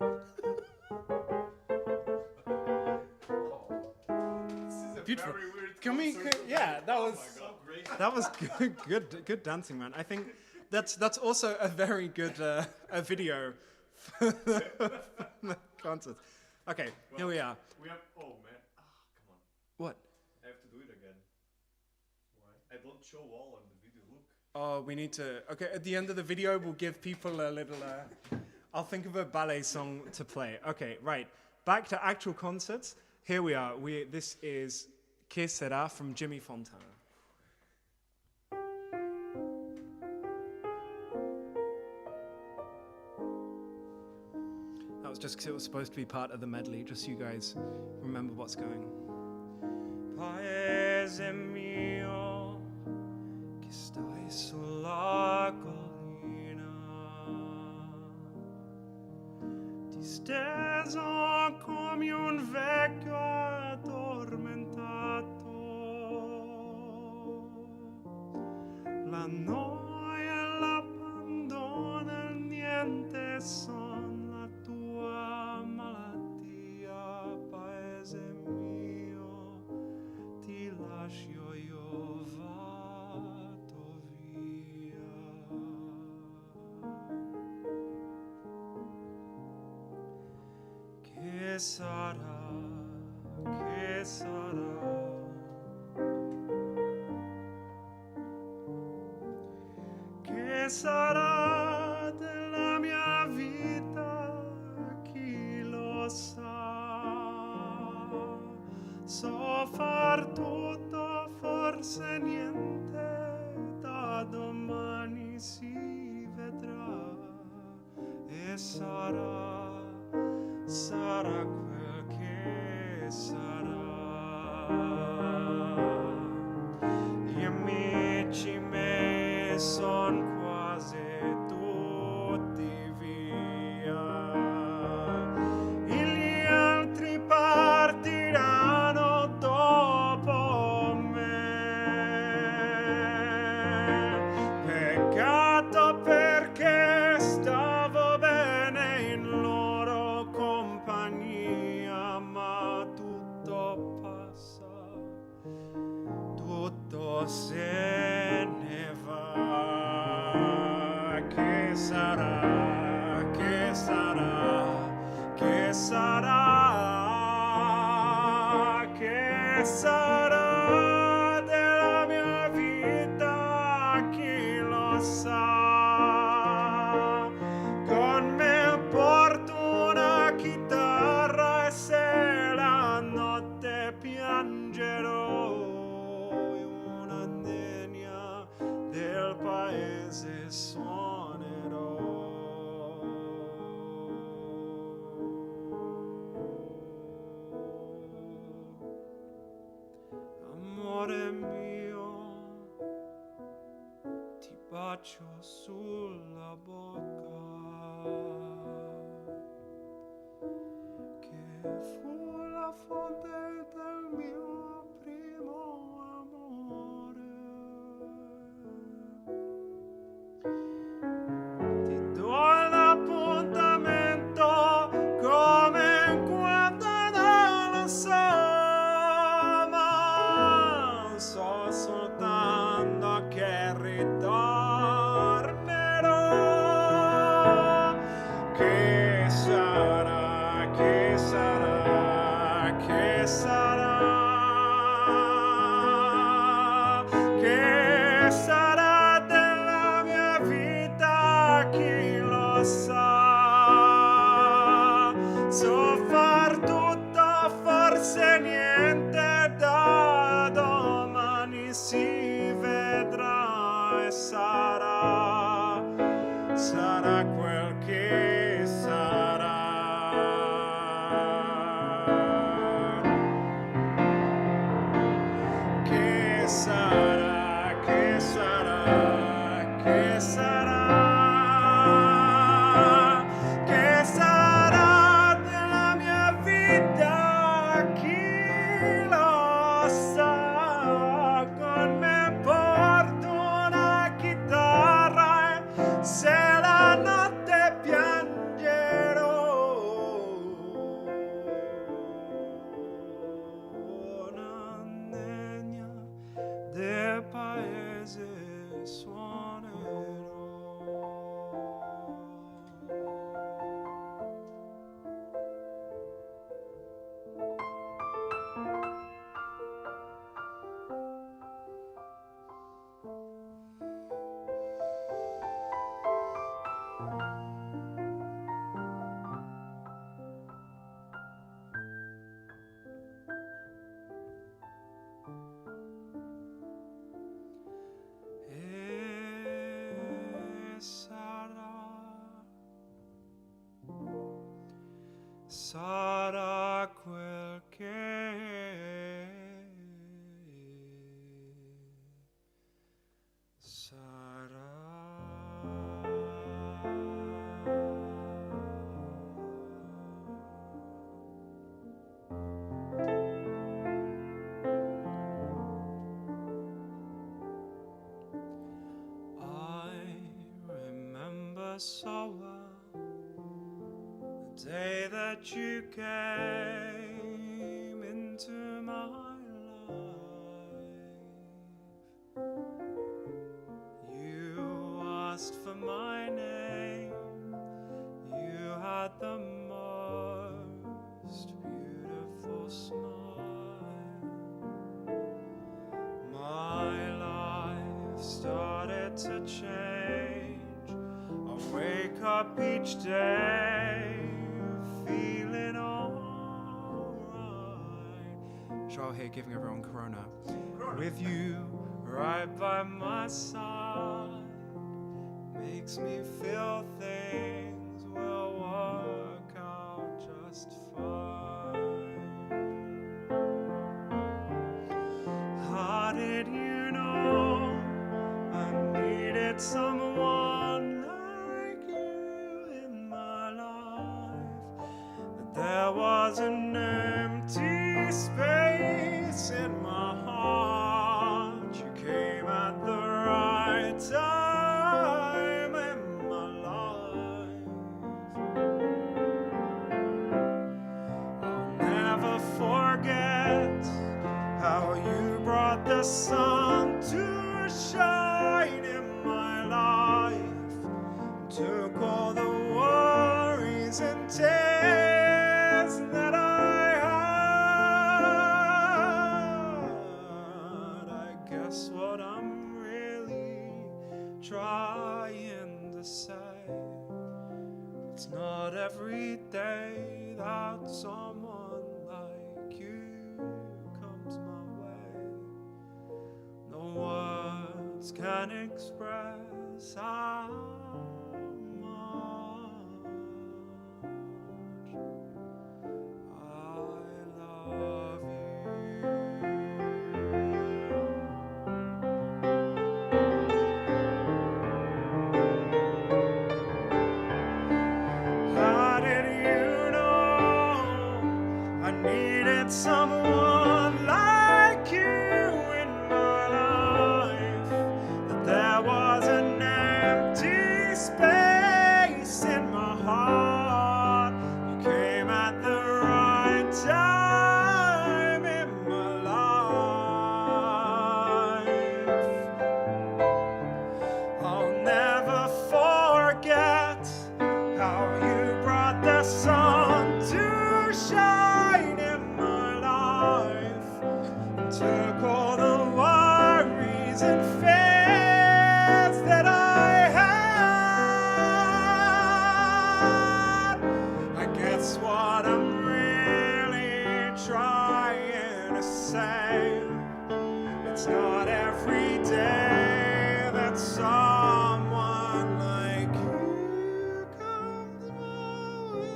art. Post water. Beautiful. Very weird Can we? concert. Yeah, that was So great. that was good dancing, man. I think that's also a very good a video for the concert. Okay, here we are. We have. Oh man. Come on. What? I have to do it again. Why? I don't show all on the video. Look. Oh, we need to. Okay, at the end of the video, we'll give people a little. I'll think of a ballet song to play. Okay, right. Back to actual concerts. Here we are. This is Que Sera from Jimmy Fontana. That was just because it was supposed to be part of the medley, just so you guys remember what's going. Paese mio, che stai sulla collina, disteso come un vecchio addormentato. La noia e l'abbandono e il niente son la tua malattia, paese mio, ti lascio io vado via. Che sarà, che sarà? Che sarà della mia vita, chi lo sa? So far tutto, forse niente, da domani si vedrà. E sarà, sarà quel che sarà. Gli amici miei son quasi tutti via, e gli altri partiranno dopo me. Peccato perché stavo bene in loro compagnia, ma tutto passa, tutto se ne va. Che sarà, che sarà, che sarà, che sarà della mia vita, chi lo sa? Con me porto una chitarra e se la notte piangerò una degna del paese suonerò. Amore mio, ti bacio sulla bocca, che fu la fonte del mio primo amore. Ti do l'appuntamento come quando non lo so, ma so soltanto che ritornerò. Che sarà, che sarà, che sarà, che come sarà, sarà quel che sarà. Che sarà, che sarà, che sarà, che sarà della mia vita, chi lo sa. Con me porto una chitarra e se la notte piangerò, una degna del paese suonerò. E sarà quel che I remember so well the day that you came into my life. You asked for my name, you had the most beautiful smile. My life started to change. I wake up each day feeling alright. Charles here giving everyone Corona. With you right by my side makes me feel things will work out just fine. How did you know I needed someone like you in my life? That there was an empty space in my heart. You came at the right time in my life. I'll never forget how you brought the sun to shine in my life. Took all the worries and tears that I had. I guess what I'm really trying to say, it's not every day that someone like you comes my way. No words can express how much I love you. How did you know I needed someone like you in my life? That there was an empty space in my heart. You came at the right time in my life. I'll never forget how you brought the sun to shine in my life. someone like you comes my way,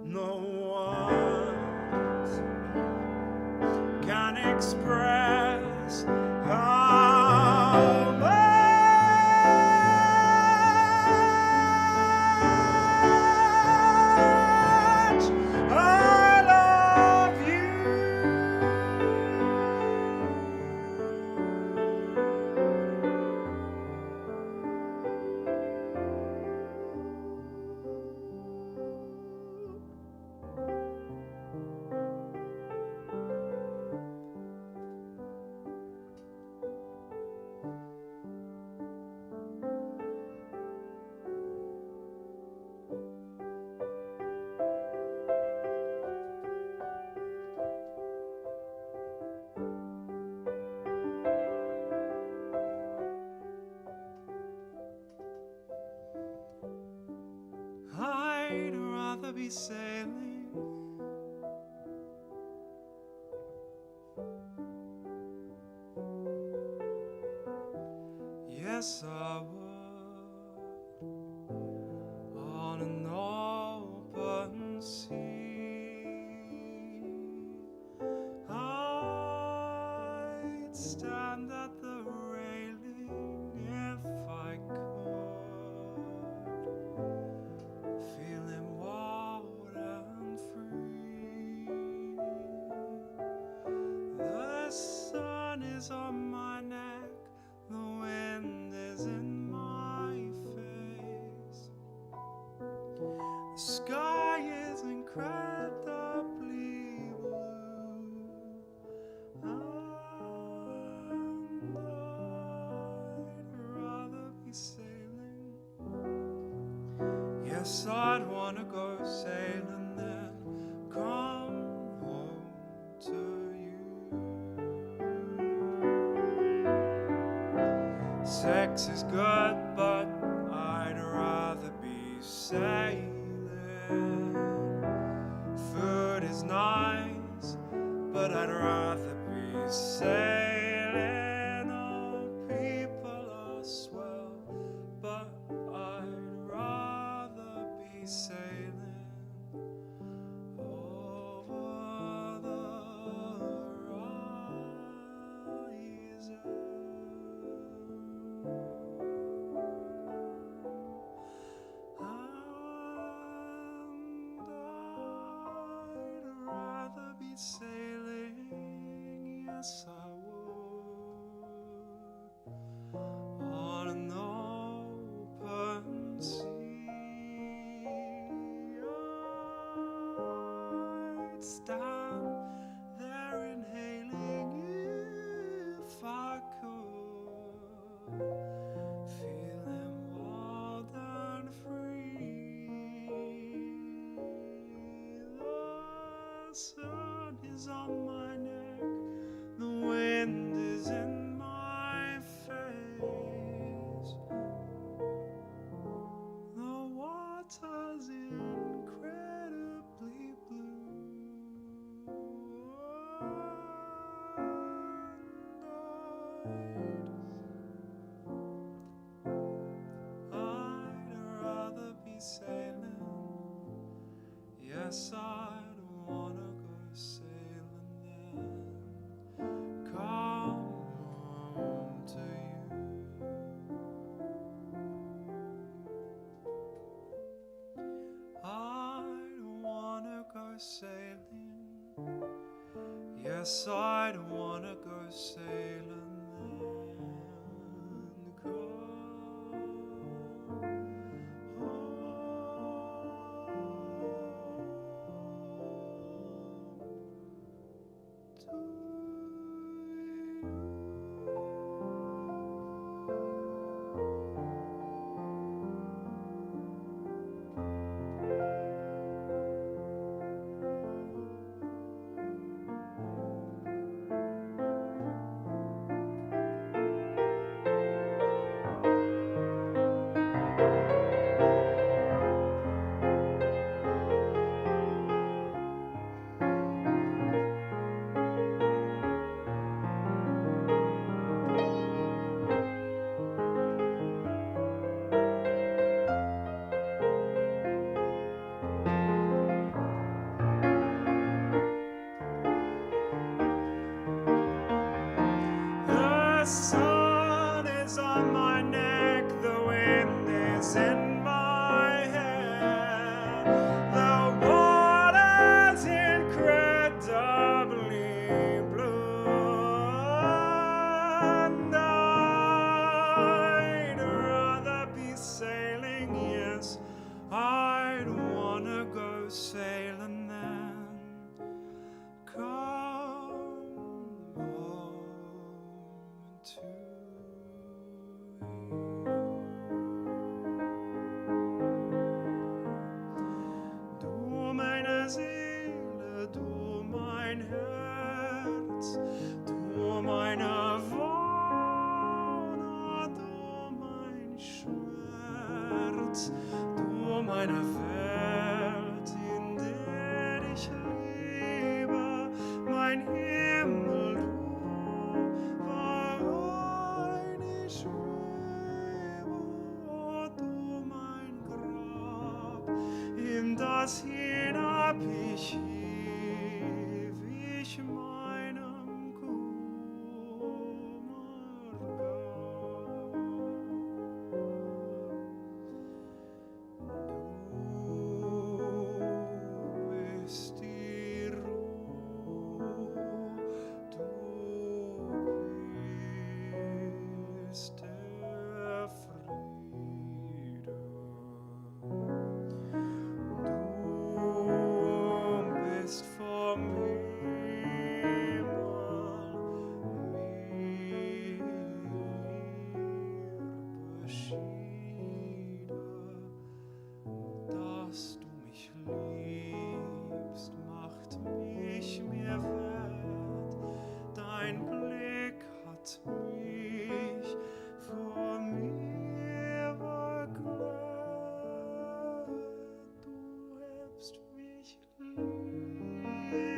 no words can express how much I love you. I'd rather be sailing yes, I would on an open sea. I'd stand at the railing if I could, feeling wild and free. The sun is on my neck, the wind is in my face. The sky is incredibly blue, and I'd rather be sailing. Yes, I'd wanna go sailing then come home to you. Sex is good, but I'd rather be sailing. Food is nice, but I'd rather be sailing. Oh, people are swell, but I'd rather be sailing over the horizon. And I'd rather be sailing, yes I would, on an open sea. I'd stand there inhaling if I could, feeling wild and free. The sun is on my neck, the wind is in my face. The water's incredibly blue, and I'd rather be sailing. Yes, I'd wanna go sailing then come home to you. I'd wanna go sailing. Yes, I'd wanna go sailing then come sun is on my neck, the wind is in my hair, the water's incredibly blue, and I'd rather be sailing, yes, I'd wanna go sailing then. Come home to you. Du meine Seele, du mein Herz, du meine Wohner, du mein Schmerz, du meine Welt, in der ich lebe, mein Himmel, du, worein ich schwebe, oh, du mein Grab, in das hinab ich ewig meinem Kummer gab. Du bist die Ruhe, du bist der Friede. Du bist vom Himmel mir beschieden. Dass du mich liebst, macht mich mir wert. Dein Blick hat mich vor mir begleitet. Du hebst mich liebend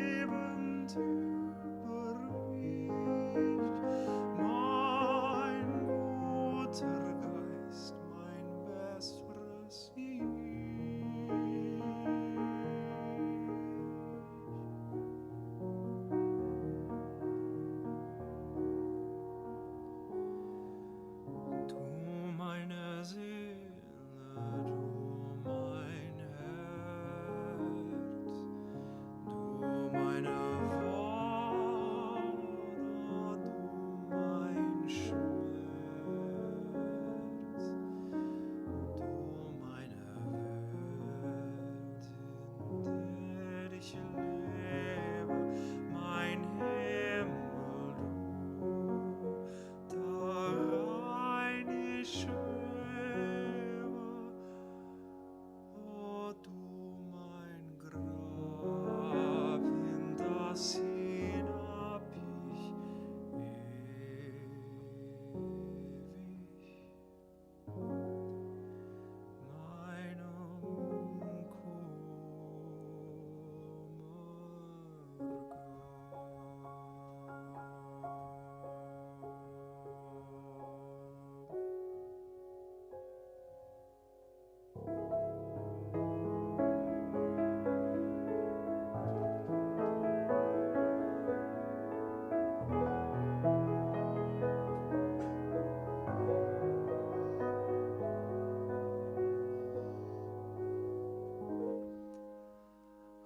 über mich, mein guter Geist, mein besseres Ich. Du meine Seele, du mein Herz, du meine Worte, du mein Schmerz, du meine Welt, in der ich lebe, mein Himmel, du, darein ich schwebe, oh, du mein Grab, in das hinab ich ewig meinem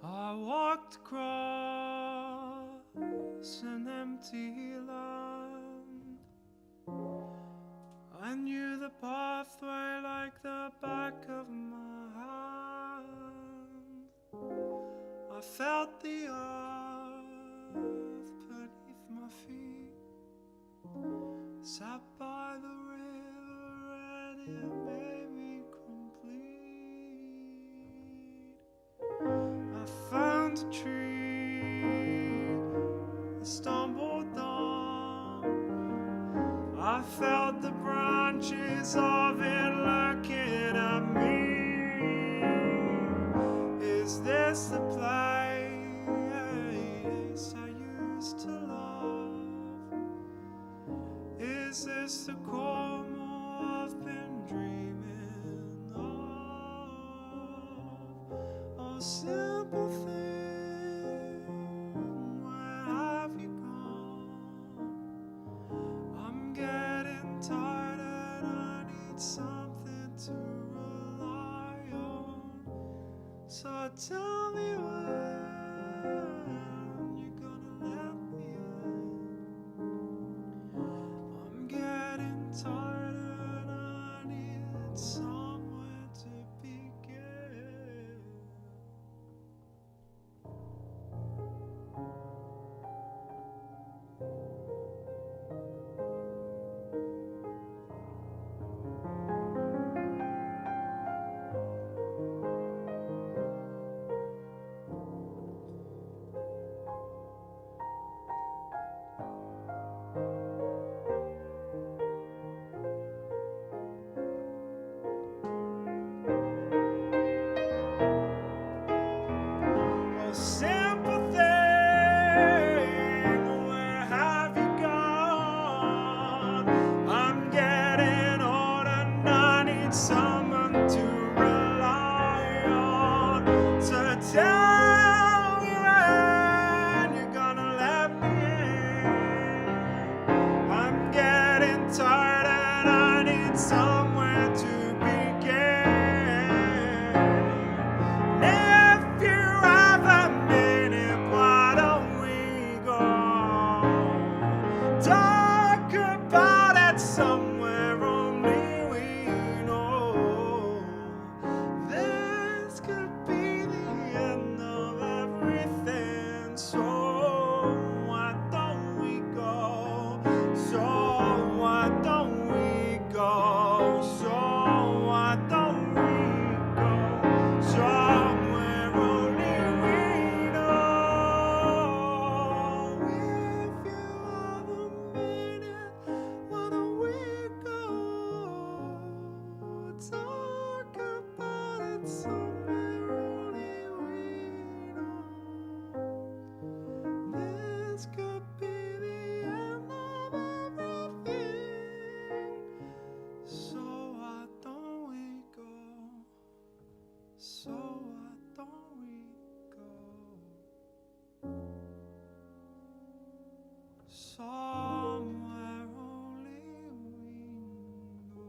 I walked across an empty land. I knew the pathway like the back of my hand. I felt the earth beneath my feet, sat by the river and it made me complete. I found a tree, I stumbled down, I felt the branches of it looking at me. Is this the place I used to love? Is this the Como I've been dreaming of? Oh, simple thing, where have you gone? I'm getting tell me when you're gonna let me in. I'm getting tired and I need somewhere to begin. Oh, simple thing, where have you gone? I'm getting old and I need someone to rely on, to tell me when you're gonna let me in. I'm getting tired and I need somewhere to begin. If you have a minute, why don't we go talk about it somewhere only we know? This could be the end of everything, so why don't we go? So why don't we go? So why don't we go somewhere only we know? If you have a minute, why don't we go talk about it somewhere only we know? This could be the end of everything, so why don't we go? So why don't we go somewhere only we know?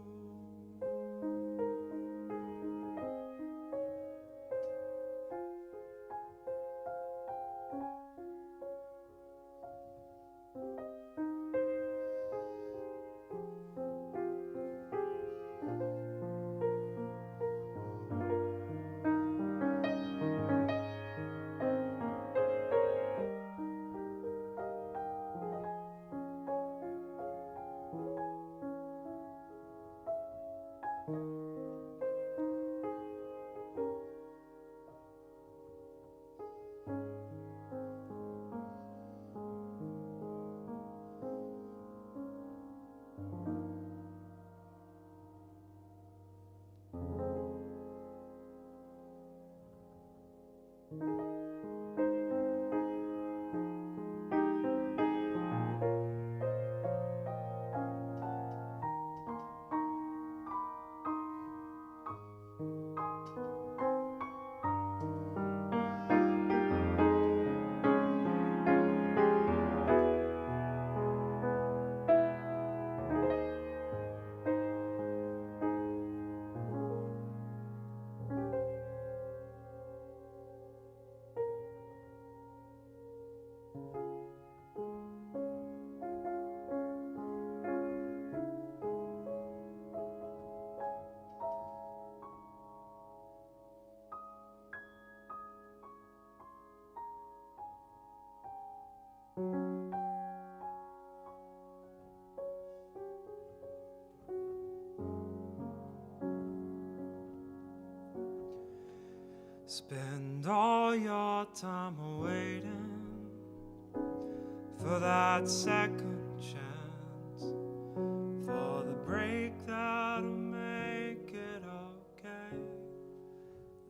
Spend all your time waiting for that second chance, for the break that'll make it okay.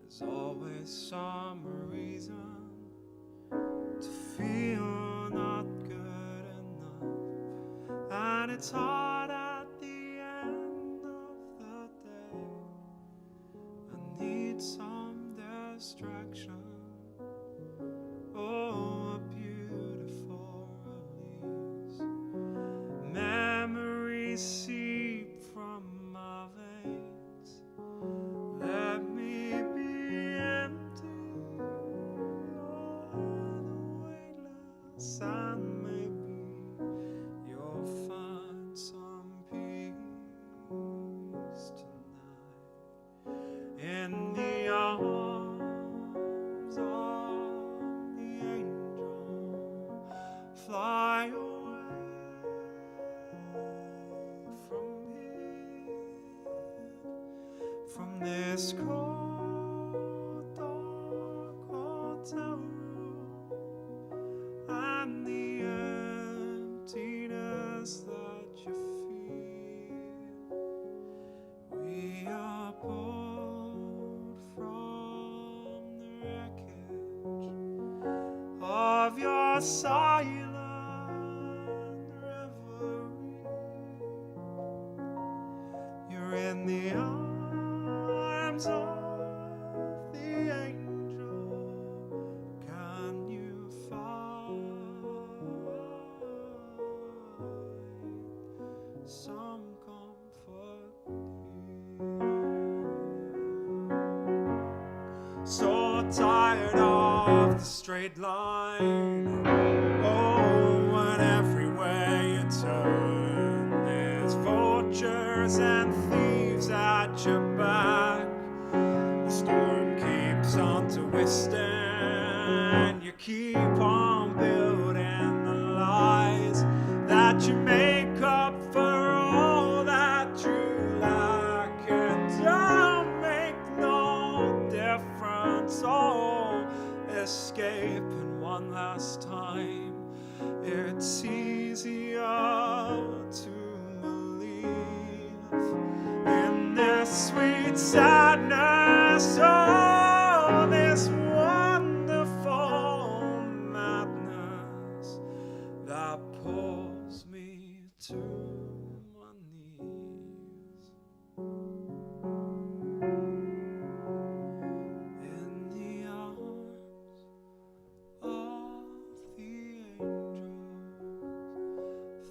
There's always some reason to feel not good enough, and it's hard at the end of the day. I need some distraction. Oh, a beautiful release. Memories seep from my veins. Let me be empty from this cold, dark hotel room and the emptiness that you feel. We are pulled from the wreckage of your silent reverie. You're in the arms of the angel. Can you find some comfort here? So tired of the straight line. Oh, and everywhere you turn, there's vultures and thieves at your back. The storm keeps on twisting, and you keep on building the lies that you make up for all that you lack. It don't make no difference. Oh, escaping one last time. It's easier to believe in this sweet sadness. Oh, this wonderful madness that pulls me to my knees. In the arms of the angels,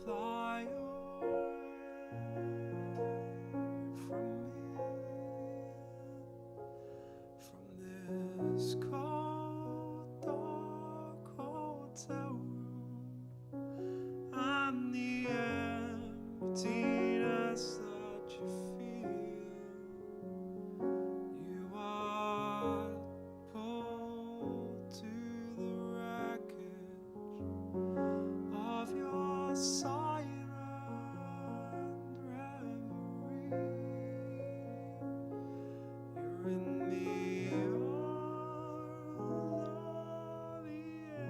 fly away from me, from this cold, dark hotel room and the emptiness that you feel. You are pulled to the wreckage of your silent reverie. You're in the arms of the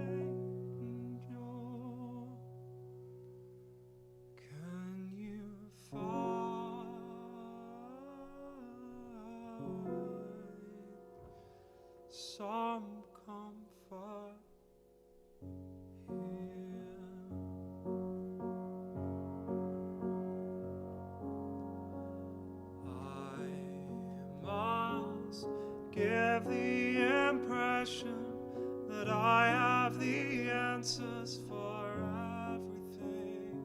angel. Can you find some comfort here? I must give the impression that I have the answers for everything.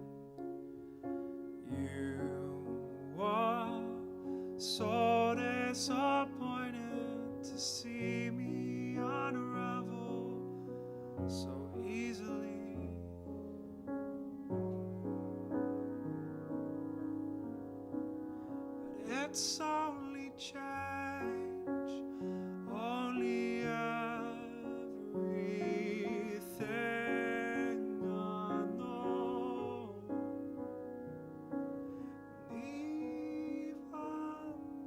You were so disappointed to see me unravel so easily. But it's only change, only everything I know. Even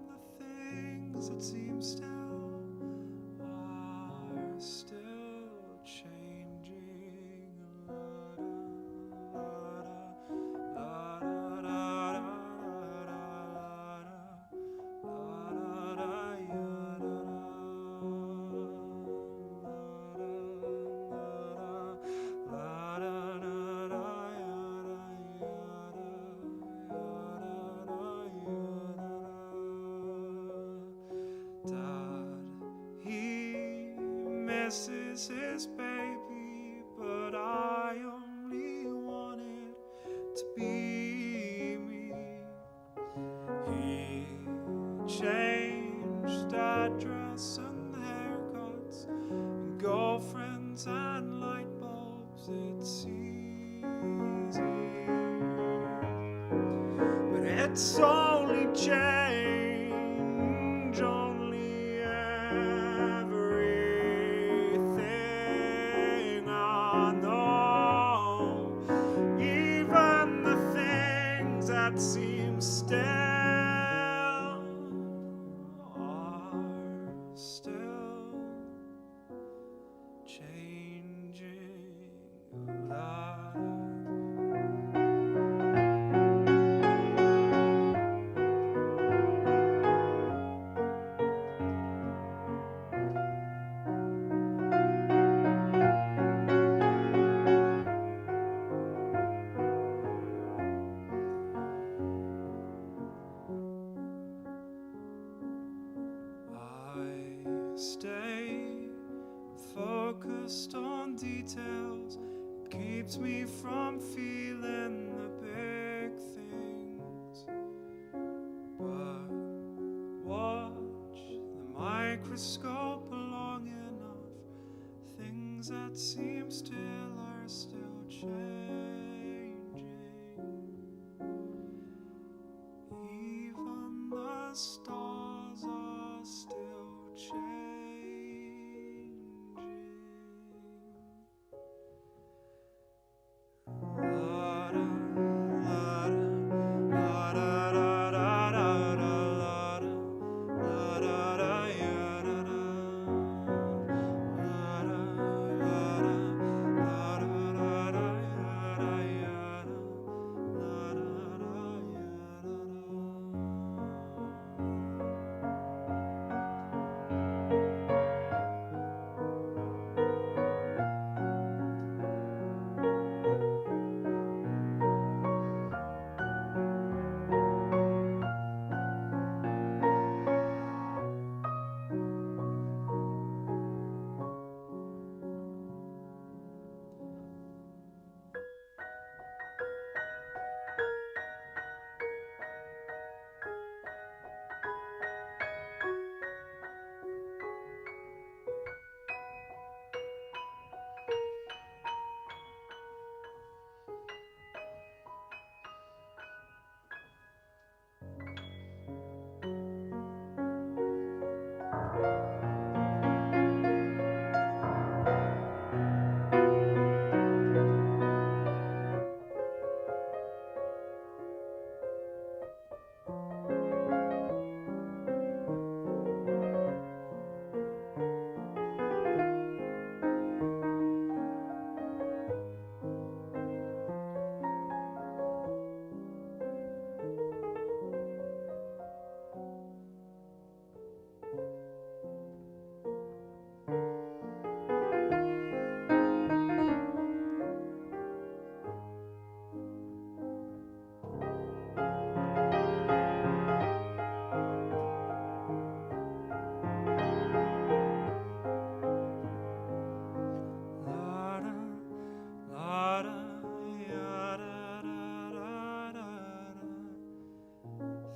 the things that seem still are still changing. Dad, he misses his baby, but I only wanted to be me. He changed address and haircuts and girlfriends and light bulbs. It's easy, but it's only change, only everything I know. Even the things that seem still keeps me from feeling the big things. But watch the microscope long enough, things that seem still are still changing. Even the stars are still changing. La da, la da, la da da da da da, la da da ya da da, la da la da, la da da ya da ya da, la da da ya da da.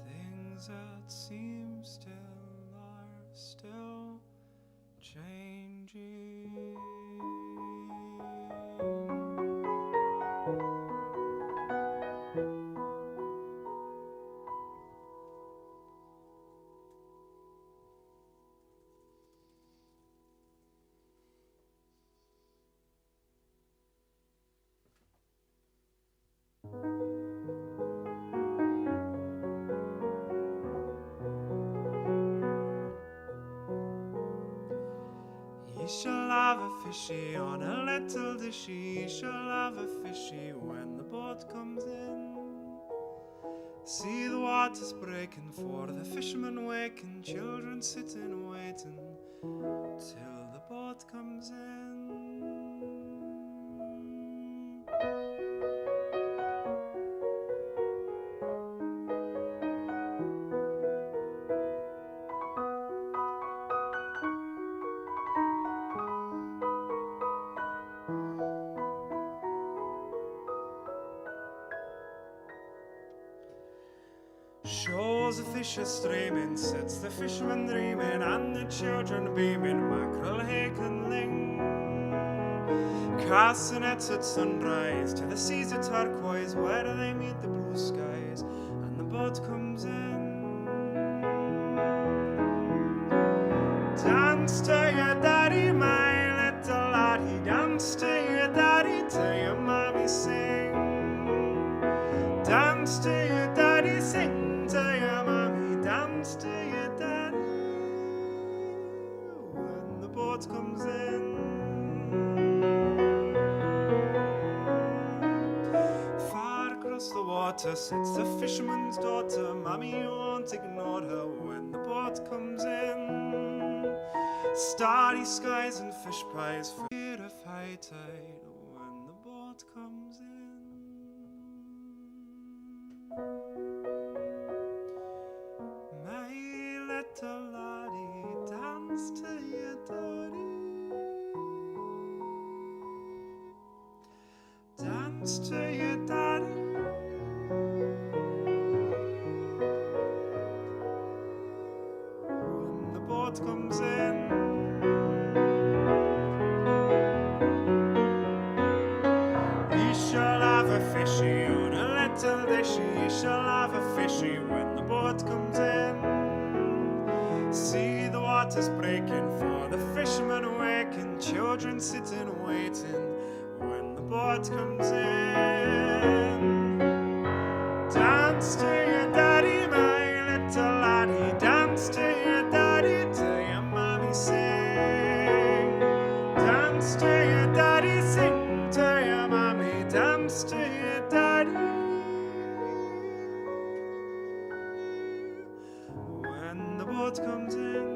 Things that seem still are still changing. He shall have a fishy on a little dishy. He shall have a fishy when the boat comes in. See the waters breaking for the fishermen waking, children sitting waiting till the boat comes in. Shows the fish are streaming, sits the fisherman dreaming, and the children beaming, mackerel, hake and ling. Casting nets at sunrise to the seas of turquoise, where they meet the blue skies, and the boat comes in. Dance to your daddy, my little laddie, dance to your daddy, till your mommy sing. Dance to your daddy, sing to your mommy, dance to your daddy when the boat comes in. Far across the water sits the fisherman's daughter, mommy, you won't ignore her when the boat comes in. Starry skies and fish pies, fear of high tide when the boat comes in. My little laddie, dance to your daddy. dance to your daddy. When the boat comes in, you shall have a fishy on a little dishy. You shall have a fishy when the boat comes in. See the waters breaking for the fishermen awaking, children sitting waiting when the boat comes in. Dance to your daddy, my little laddie. Dance to your daddy, till your mommy sing. Dance to your daddy, sing to your mommy. Dance to your daddy. When the boat comes in.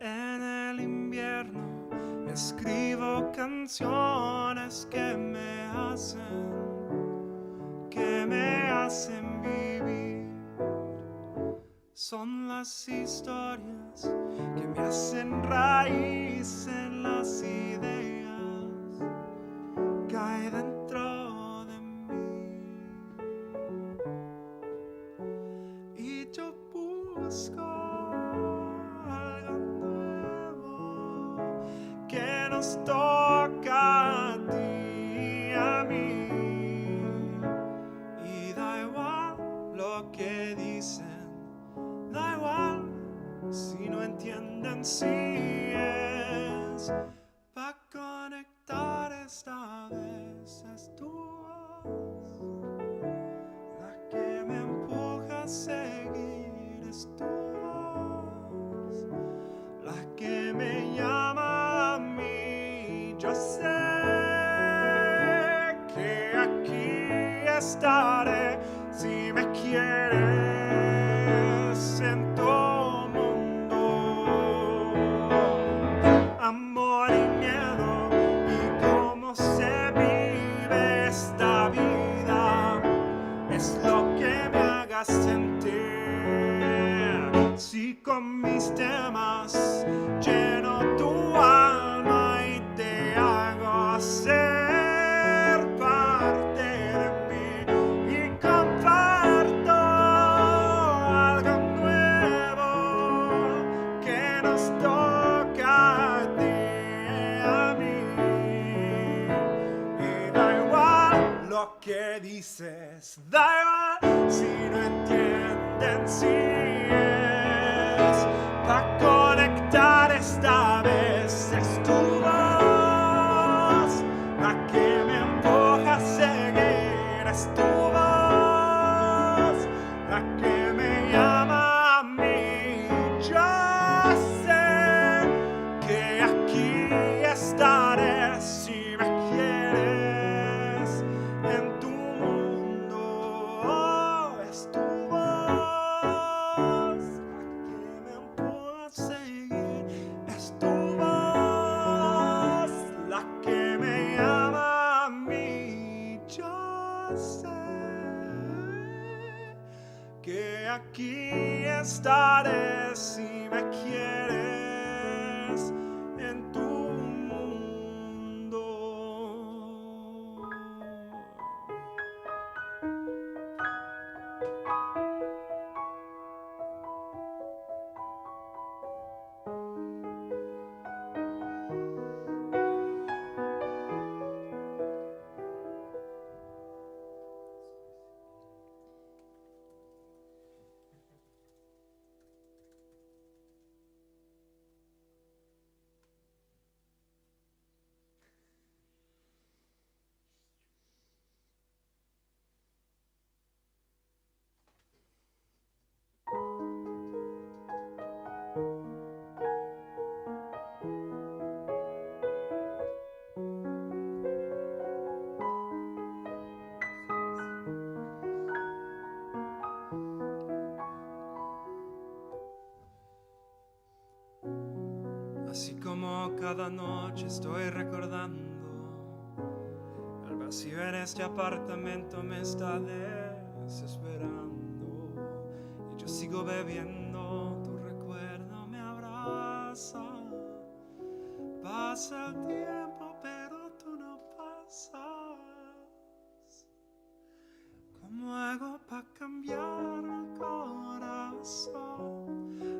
En el invierno escribo canciones que me hacen vivir. Son las historias que me hacen raíz en las ideas que hay dentro de mí. Y yo busco algo nuevo que nos toca a ti y a mí. Y da igual lo que dicen, da igual si no entienden, si es pa' conectar esta vez. Es tu voz la que me empuja a seguir, es tu voz la que me llama a mí. Yo sé que aquí estaré si me quieres en tu mundo. Amor y miedo, y cómo se vive esta vida, es lo que me haga sentir. Si con mis temas lleno tu alma y te hago ser parte de mí y comparto algo nuevo que nos toca a ti y a mí. Y da igual lo que dices, da igual si no entienden, si es pa' conectar esta vez. Es tu voz la que me empuja a seguir, es tu voz la que me llama a mí. Yo sé que aquí estaré si me quieres en tu mundo. Oh, es tu voz la que me empuja a seguir, es tu voz la que me llama a mí. Yo sé que aquí estaré si me quieres en tu mundo. así como cada noche estoy recordando. El vacío en este apartamento me está desesperando. Y yo sigo bebiendo, tu recuerdo me abraza. Pasa el tiempo, pero tú no pasas. ¿Cómo hago para cambiar el corazón?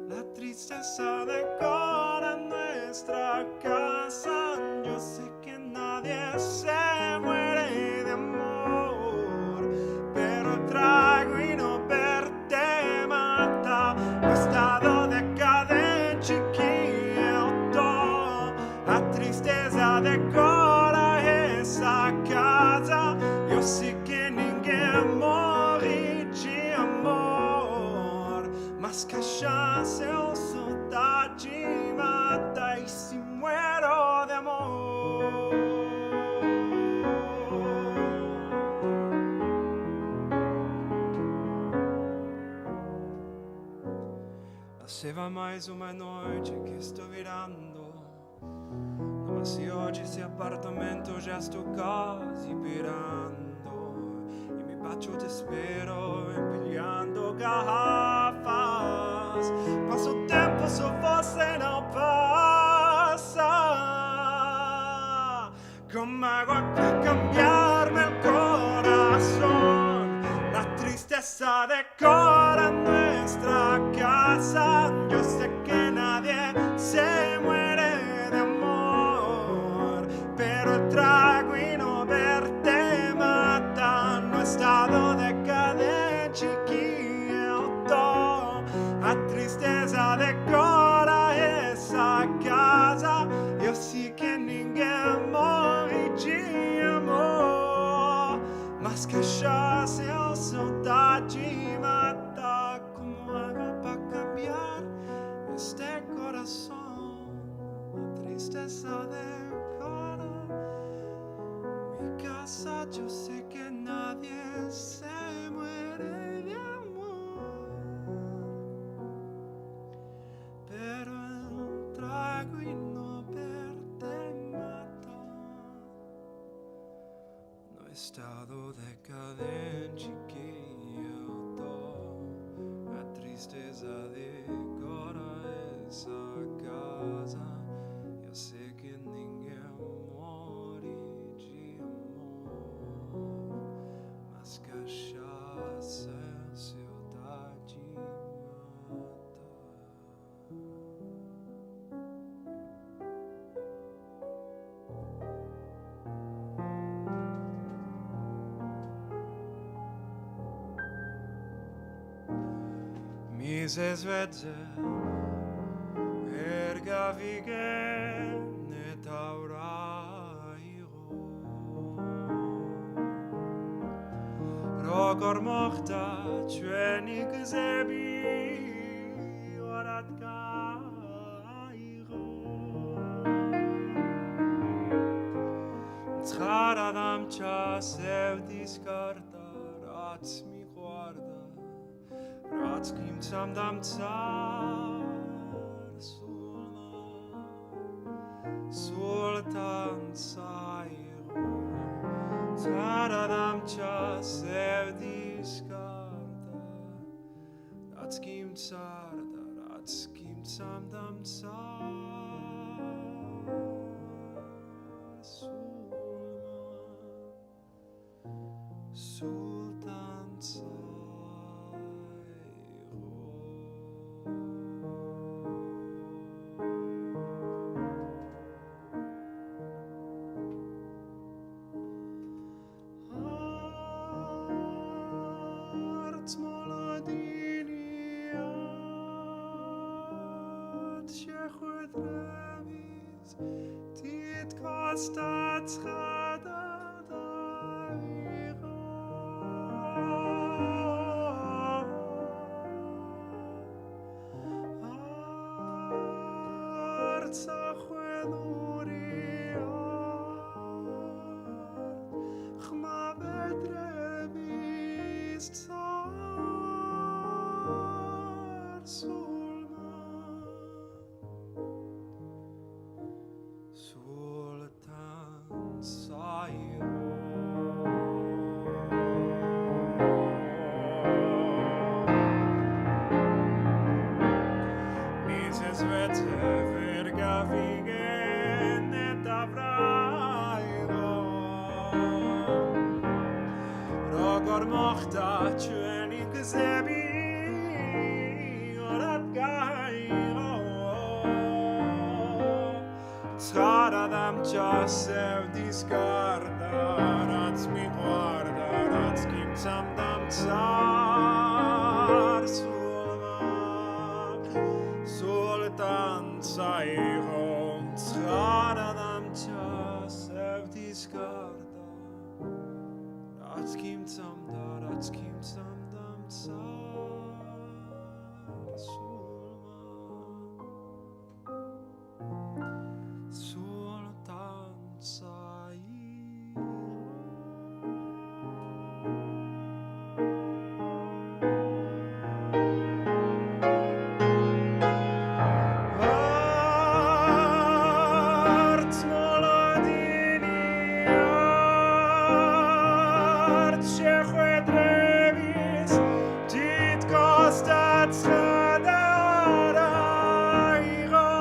La tristeza decora nuestra casa. Yo sé que nadie se muere de amor, pero el trago y no verte mata. No he estado decadente, chiquillo. La tristeza decora essa casa. Eu sei que ninguém morre de amor, mas cachaça eu saudade mata e se muero de amor. Passava mais uma noite que estou virando. No vacío de ese apartamento já estou quase virando. E me bacio desespero empilhando garrafas. Passo o tempo só você não passa. Como água para cambiar meu coração. La tristeza decora nuestra casa. Yo sé que nadie se muere de amor, pero el trago y no verte mata. No he estado decadente, chiquillo. La tristeza decora essa casa. Eu sei que ninguém morre de amor, mas cachaça é saudade mata. Como água para cambiar este coração. A tristeza decora mi casa. Yo sé que nadie se muere de amor, pero el trago y no verte mata. No he estado decadente, chiquillo. La tristeza decora essa casa. Eu sei que ninguém morre de amor, mas cachaça é saudade mata. Mise svedze ergavigen et aurairo. Rokor mochta tschwenig zebi orat kairo. Tzchar adam chasev diskarta rats mi guarda. Ratskim tsam dam tsar Sultan Sairo. Tsaradam chasev diskarda. Ratskim tsarda, ratskim tsam dam tsar Sultan Sairo. Kostat schada daviro. Arza chwenuria. Chma bedrevis tsar sulma. God mochta chweni kazebi orat gairo Tzad adam chasev discarda rats mi guarda rats kim sam dam tsar sultan tsairon Tzad adam chasev discarda rats kim sam dam tsar sultan Arts moladini arts shechwet revis tit kostat schadara iran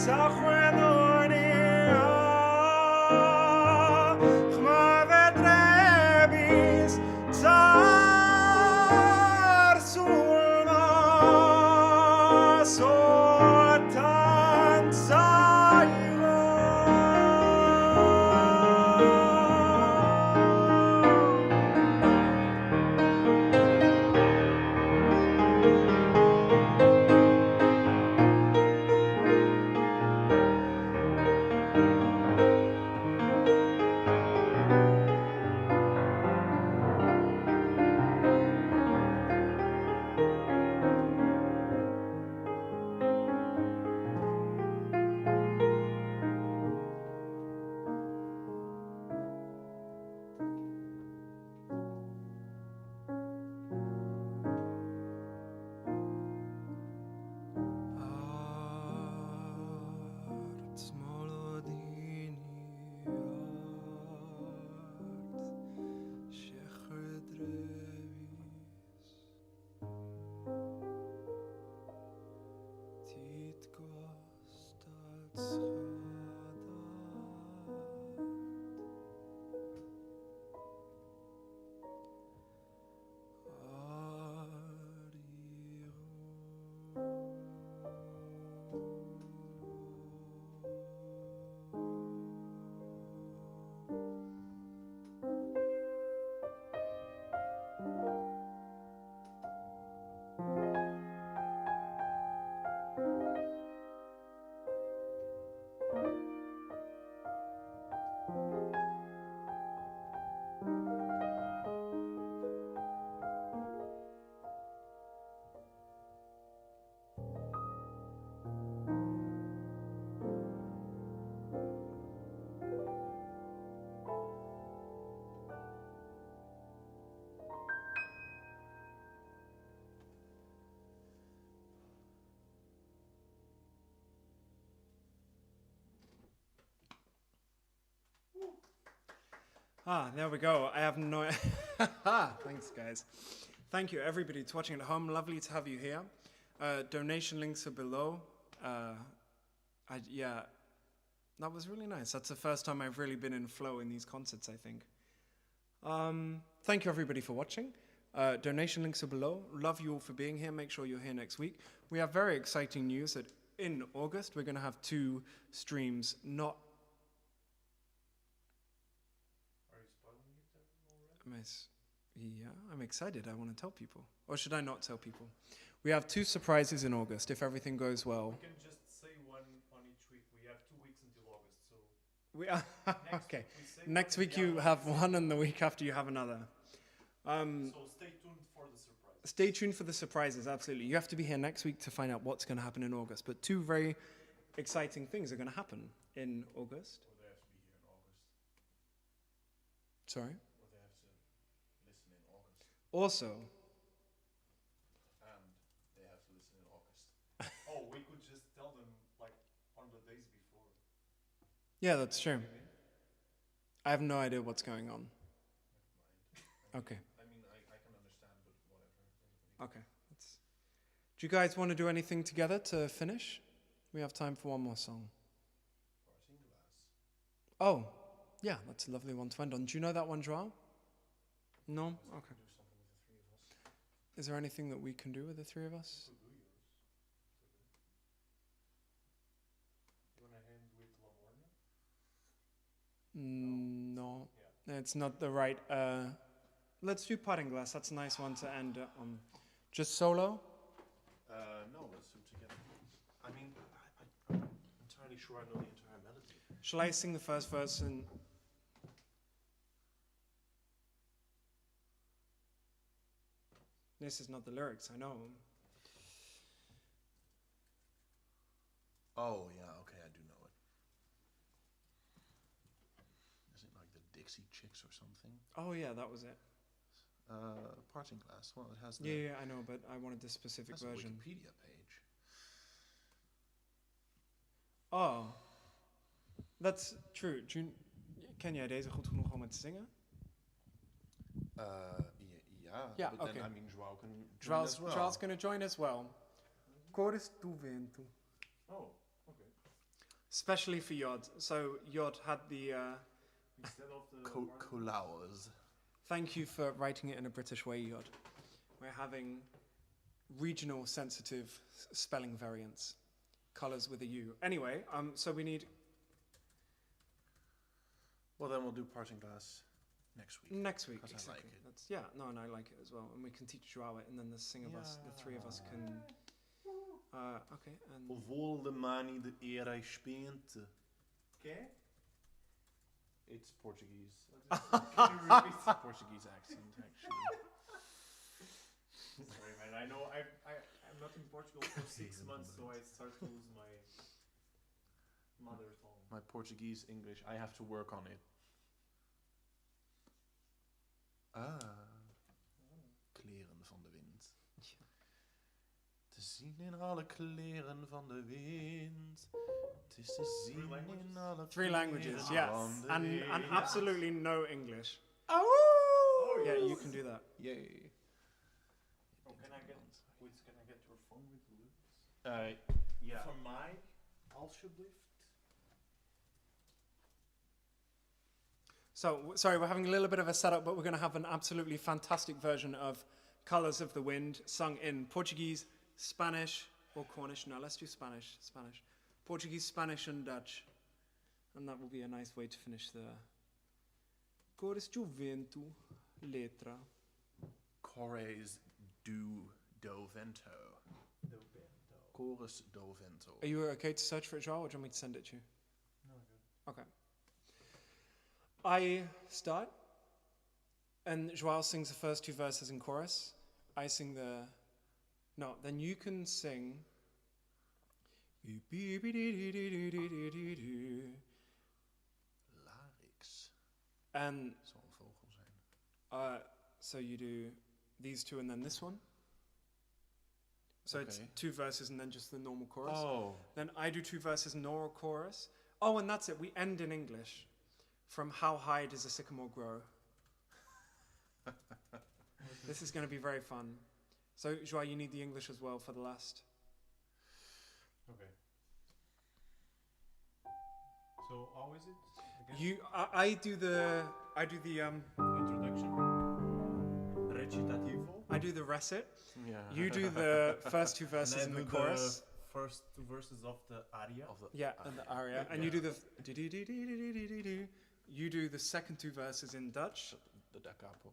sachwenoni chmavet revis Tsar sulma sultan Arts molodini arts shechwet revis tit kostat there we go. I have no. Thanks, guys. Thank you, everybody who's watching at home. Lovely to have you here. Donation links are below. Yeah, that was really nice. That's the first time I've really been in flow in these concerts, I think. Thank you, everybody, for watching. Donation links are below. Love you all for being here. Make sure you're here next week. We have very exciting news that in August we're going to have 2 streams, not. Yeah, I'm excited. I want to tell people. Or should I not tell people? We have 2 surprises in August if everything goes well. We can just say one on each week. We have 2 weeks until August, so We are okay. Next week you have one, and the week after you have another. so stay tuned for the surprise. Stay tuned for the surprises. Absolutely, you have to be here next week to find out what's going to happen in August. But 2 very exciting things are going to happen in August. Will they have to be here in August? Sorry. Will they have to listen in August? Also, And they have to listen in August. Oh, we could just tell them like on the days before. yeah, that's true. I have no idea what's going on. Okay. I mean, I can understand, but whatever. Okay. Do you guys want to do anything together to finish? We have time for one more song. Or sing the last. Oh, yeah, that's a lovely one to end on. Do you know that one, Joao? No? Okay. Is there anything that we can do with the three of us? No, it's not the right. Let's do Parting Glass. That's a nice one to end on. Just solo? No, let's do it together. I mean, I'm entirely sure I know the entire melody. Shall I sing the first verse and. This is not the lyrics, I know. Oh, yeah, okay, I do know it. Is it like the Dixie Chicks or something? Oh, yeah, that was it. Parting Glass. Well, it has the Yeah, I know, but I wanted the specific has a version. Wikipedia page. Oh, that's true. Ken jij deze goed genoeg om het te zingen? Yeah, Yeah, but okay. then I mean Joao can join as well. Joel's going to join as well. Chorus do vento. Oh, okay. Especially for Yod. So Yod had the... Instead of the Colowers. Thank you for writing it in a British way, Yod. We're having regional sensitive spelling variants. Colours with a U. Anyway, so we need... Well, then we'll do Parting Glass next week. Next week, 'Cause I exactly. like it. That's, yeah, no, and I like it as well. And we can teach Joao it, and then the three of us can... okay, and... Vol de mani de era spente. Okay. It's Portuguese. Can you repeat the Portuguese accent, actually? Sorry, man. I know I'm not in Portugal for 6 months, so I start to lose my mother tongue. My Portuguese English, I have to work on it. Kleren van de wind. Te zien in alle kleren van de wind. Het is te zien in alle Three languages, kleren yeah. van de And wind. absolutely no English. Oh, Yeah, you can do that. Yay. Oh, can I get your phone with the lyrics? Yeah. Van mij, alsjeblieft. So, sorry, we're having a little bit of a setup, but we're going to have an absolutely fantastic version of Colors of the Wind, sung in Portuguese, Spanish, or Cornish. No, let's do Spanish. Portuguese, Spanish, and Dutch. And that will be a nice way to finish the Cores do Vento, letra. Cores do vento. Chorus do vento. Are you okay to search for it, Joao, or do you want me to send it to you? No, good. Okay. I start, and Joao sings the first two verses in chorus. I sing the... No, then you can sing... Larix. And Zal een vogel zijn. so you do these two and then this one. So it's Okay. 2 verses and then just the normal chorus. Oh. Then I do 2 verses, normal chorus. Oh, and that's it. We end in English. From how high does a sycamore grow? This is going to be very fun. So, Joao, you need the English as well for the last. Okay. So how is it? Again? I do the Introduction. Recitativo. I do the recit. Yeah. You do the first 2 verses And in I the do chorus. First 2 verses of the aria. Of the Yeah, and the aria. And you do the do-do-do-do-do-do-do. You do the second 2 verses in Dutch. the da capo.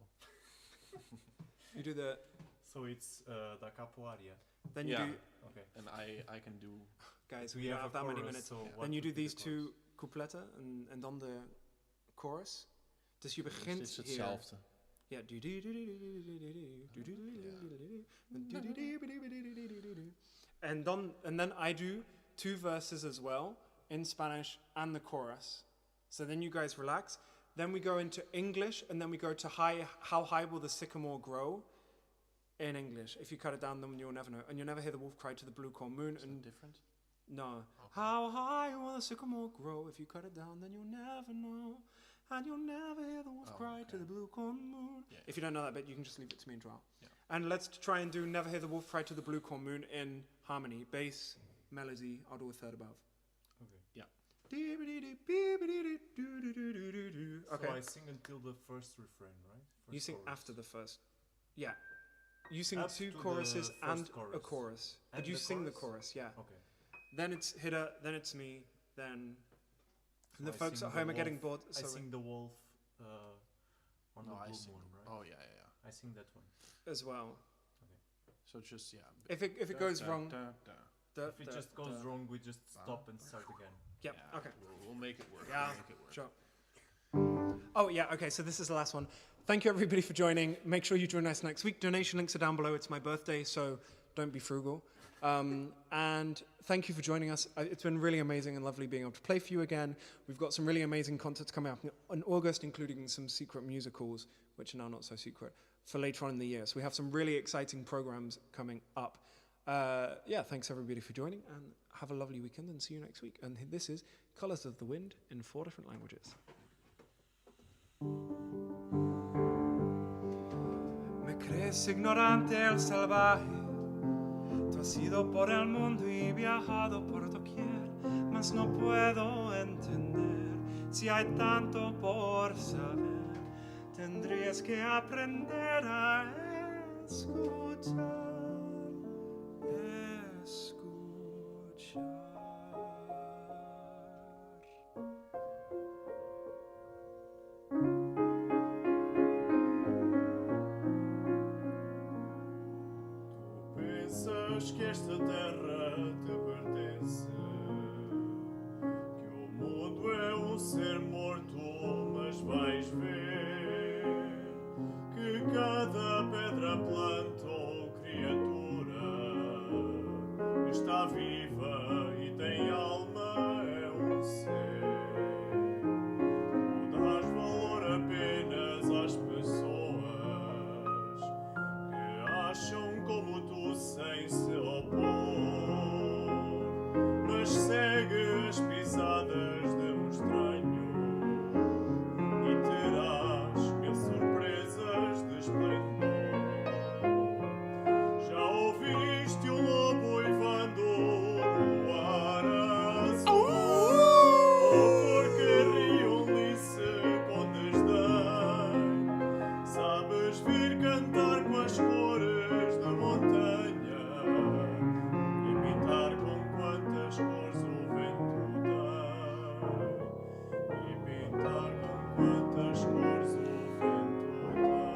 You do the So it's da capo aria. then you Yeah. do Okay. And I can do. guys, we don't have that many minutes. So Then you do these 2 coupletten en dan de chorus. Dus je begint Het is hier. hetzelfde. Ja. And then I do 2 verses as well in Spanish and the chorus. So then you guys relax. Then we go into English and then we go to how high will the sycamore grow in English. If you cut it down, then you'll never know. And you'll never hear the wolf cry to the blue corn moon. Is And it different? no. How high will the sycamore grow? If you cut it down, then you'll never know. And you'll never hear the wolf Oh, cry to okay. the blue corn moon. Yeah. If you don't know that bit, you can just leave it to me and Joao. Yeah. And let's try and do Never Hear the Wolf Cry to the Blue Corn Moon in harmony. Bass, melody, I'll do a third above. Okay. Yeah. Yeah. Okay. So I sing until the first refrain, right? You First sing chorus. after the first. Yeah. You sing Up 2 to the choruses first and a chorus. chorus. But And you the sing the chorus? chorus, yeah. Okay. Then it's Hida, then it's me, then. And the So I folks sing at the home are getting wolf- bored. I So sing the wolf on No, the I blue sing. moon, right? Oh yeah, yeah, yeah. I sing that one. as well. So it's just yeah. If it goes wrong, If it just goes wrong, we just stop and start again. Yeah. Okay. We'll make it work. Yeah. We'll make it work. Sure. Oh yeah. Okay. So this is the last one. Thank you everybody for joining. Make sure you join us next week. Donation links are down below. It's my birthday, so don't be frugal. And thank you for joining us. It's been really amazing and lovely being able to play for you again. We've got some really amazing concerts coming up in August, including some secret musicals, which are now not so secret, for later on in the year. So we have some really exciting programs coming up. Yeah, thanks everybody for joining, and have a lovely weekend, and see you next week. And this is Colors of the Wind in 4 different languages. Me crees ignorante el salvaje. Tú has ido por el mundo y viajado por doquier, mas no puedo entender si hay tanto por saber. Tendrías que aprender a escuchar, escuchar. Pensas que esta terra te pertence, que o mundo é um ser morto, mas vais ver que cada pedra, planta ou criatura está viva e tem alma, é um ser. Tu dás valor apenas às pessoas que acham como tu sem se opor, mas segue as pisadas de um estranho e terás mil surpresas de esplendor. Já ouviste o lobo uivando no ar azul, ou porque ri um lince com desdém? Sabes vir cantar com as cores da montanha e pintar com quantas cores o vento tem, e pintar com quantas cores o vento tem.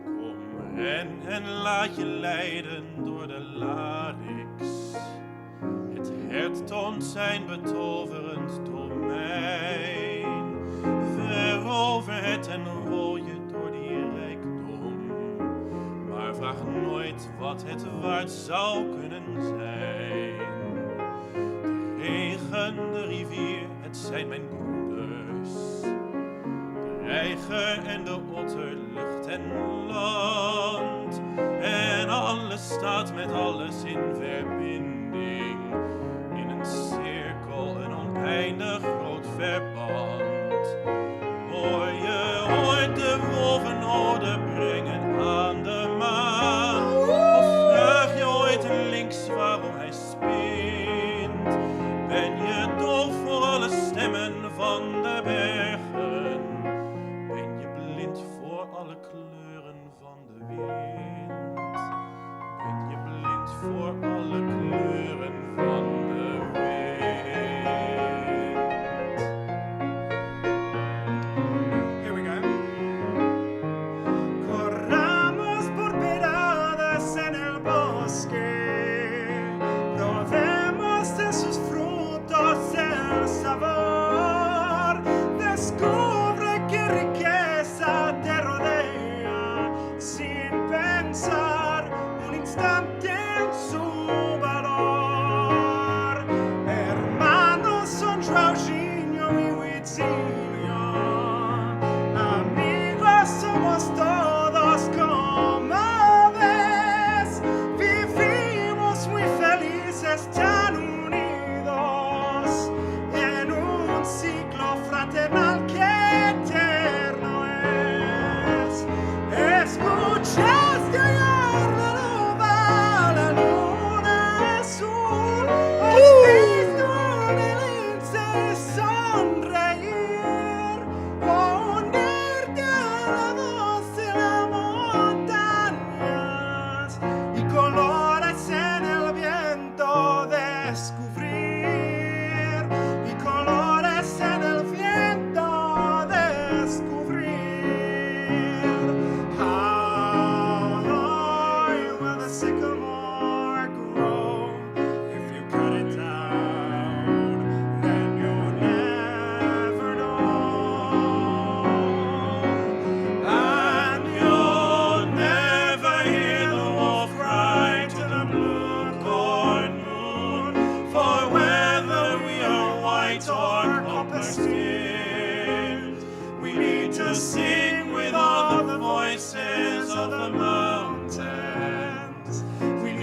Kom en laat je leiden door de larix. Het hert toont zijn betoverend domein. Verover het en rol je door die rijkdom. Maar vraag nooit wat het waard zou kunnen zijn. De regen, de rivier, het zijn mijn broeders. De reiger en de otter, lucht en land. En alles staat met alles in verbinding. In een cirkel, een oneindig groot verband. Hoor je ooit de wolven ode brengen aan de maan? Of vraag je ooit links waarom hij spint? Ben je doof voor alle stemmen van de bergen? Ben je blind voor alle kleuren van de wind? Ben je blind voor alle kleuren van de wind? Here we go. Corramos por piradas en el bosque, probemos de sus frutos el sabor, descubre qué riqueza te rodea, sin pensar un instante en su valor.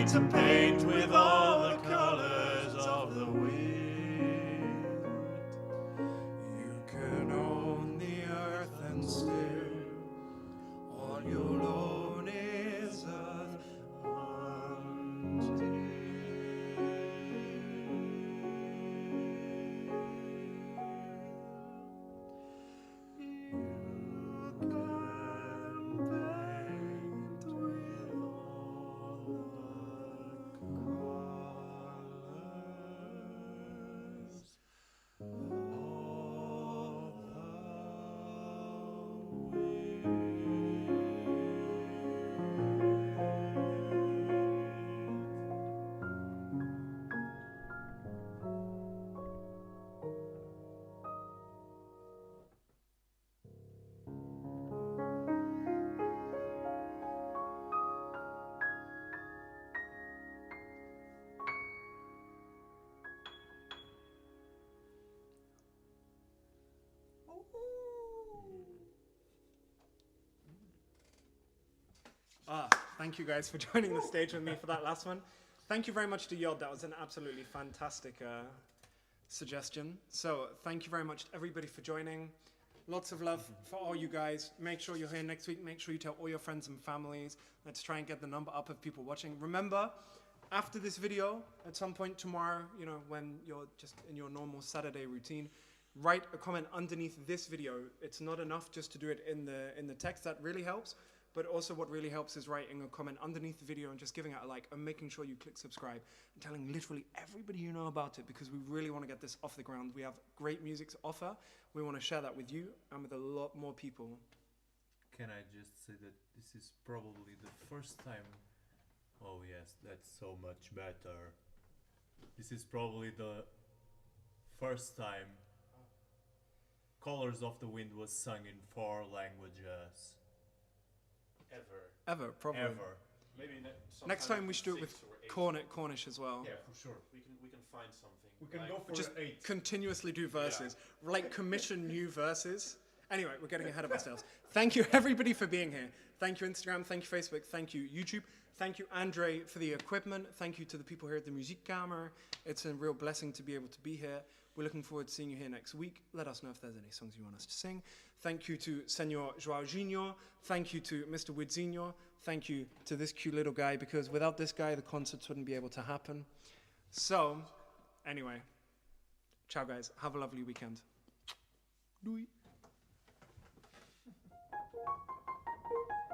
trying to paint with all the colors of the wind. You can own the earth and still all you'll own is earth until you can paint with all the colors of the wind. Thank you guys for joining the stage with me for that last one. Thank you very much to Yod. That was an absolutely fantastic suggestion. So thank you very much to everybody for joining. Lots of love for all you guys. Make sure you're here next week. Make sure you tell all your friends and families. Let's try and get the number up of people watching. Remember, after this video, at some point tomorrow, you know, when you're just in your normal Saturday routine, write a comment underneath this video. It's not enough just to do it in the text. That really helps. But also what really helps is writing a comment underneath the video and just giving it a like and making sure you click subscribe and telling literally everybody you know about it, because we really want to get this off the ground. We have great music to offer. We want to share that with you and with a lot more people. Can I just say that this is probably the first time... Oh yes, that's so much better. This is probably the first time Colors of the Wind was sung in 4 languages. Ever, probably. Ever. Maybe Next time we should do it with Cornish as well. Yeah, for sure. We can find something. We can like- go for Just 8. continuously do verses. Like commission new verses. Anyway, we're getting ahead of ourselves. Thank you everybody for being here. Thank you Instagram, thank you Facebook, thank you YouTube. Thank you Andre for the equipment. Thank you to the people here at the Muziekkamer. It's a real blessing to be able to be here. We're looking forward to seeing you here next week. Let us know if there's any songs you want us to sing. Thank you to Senor Joaozinho. Thank you to Mr. Widzinho. Thank you to this cute little guy, because without this guy, the concerts wouldn't be able to happen. So, anyway, ciao guys. Have a lovely weekend. Doei.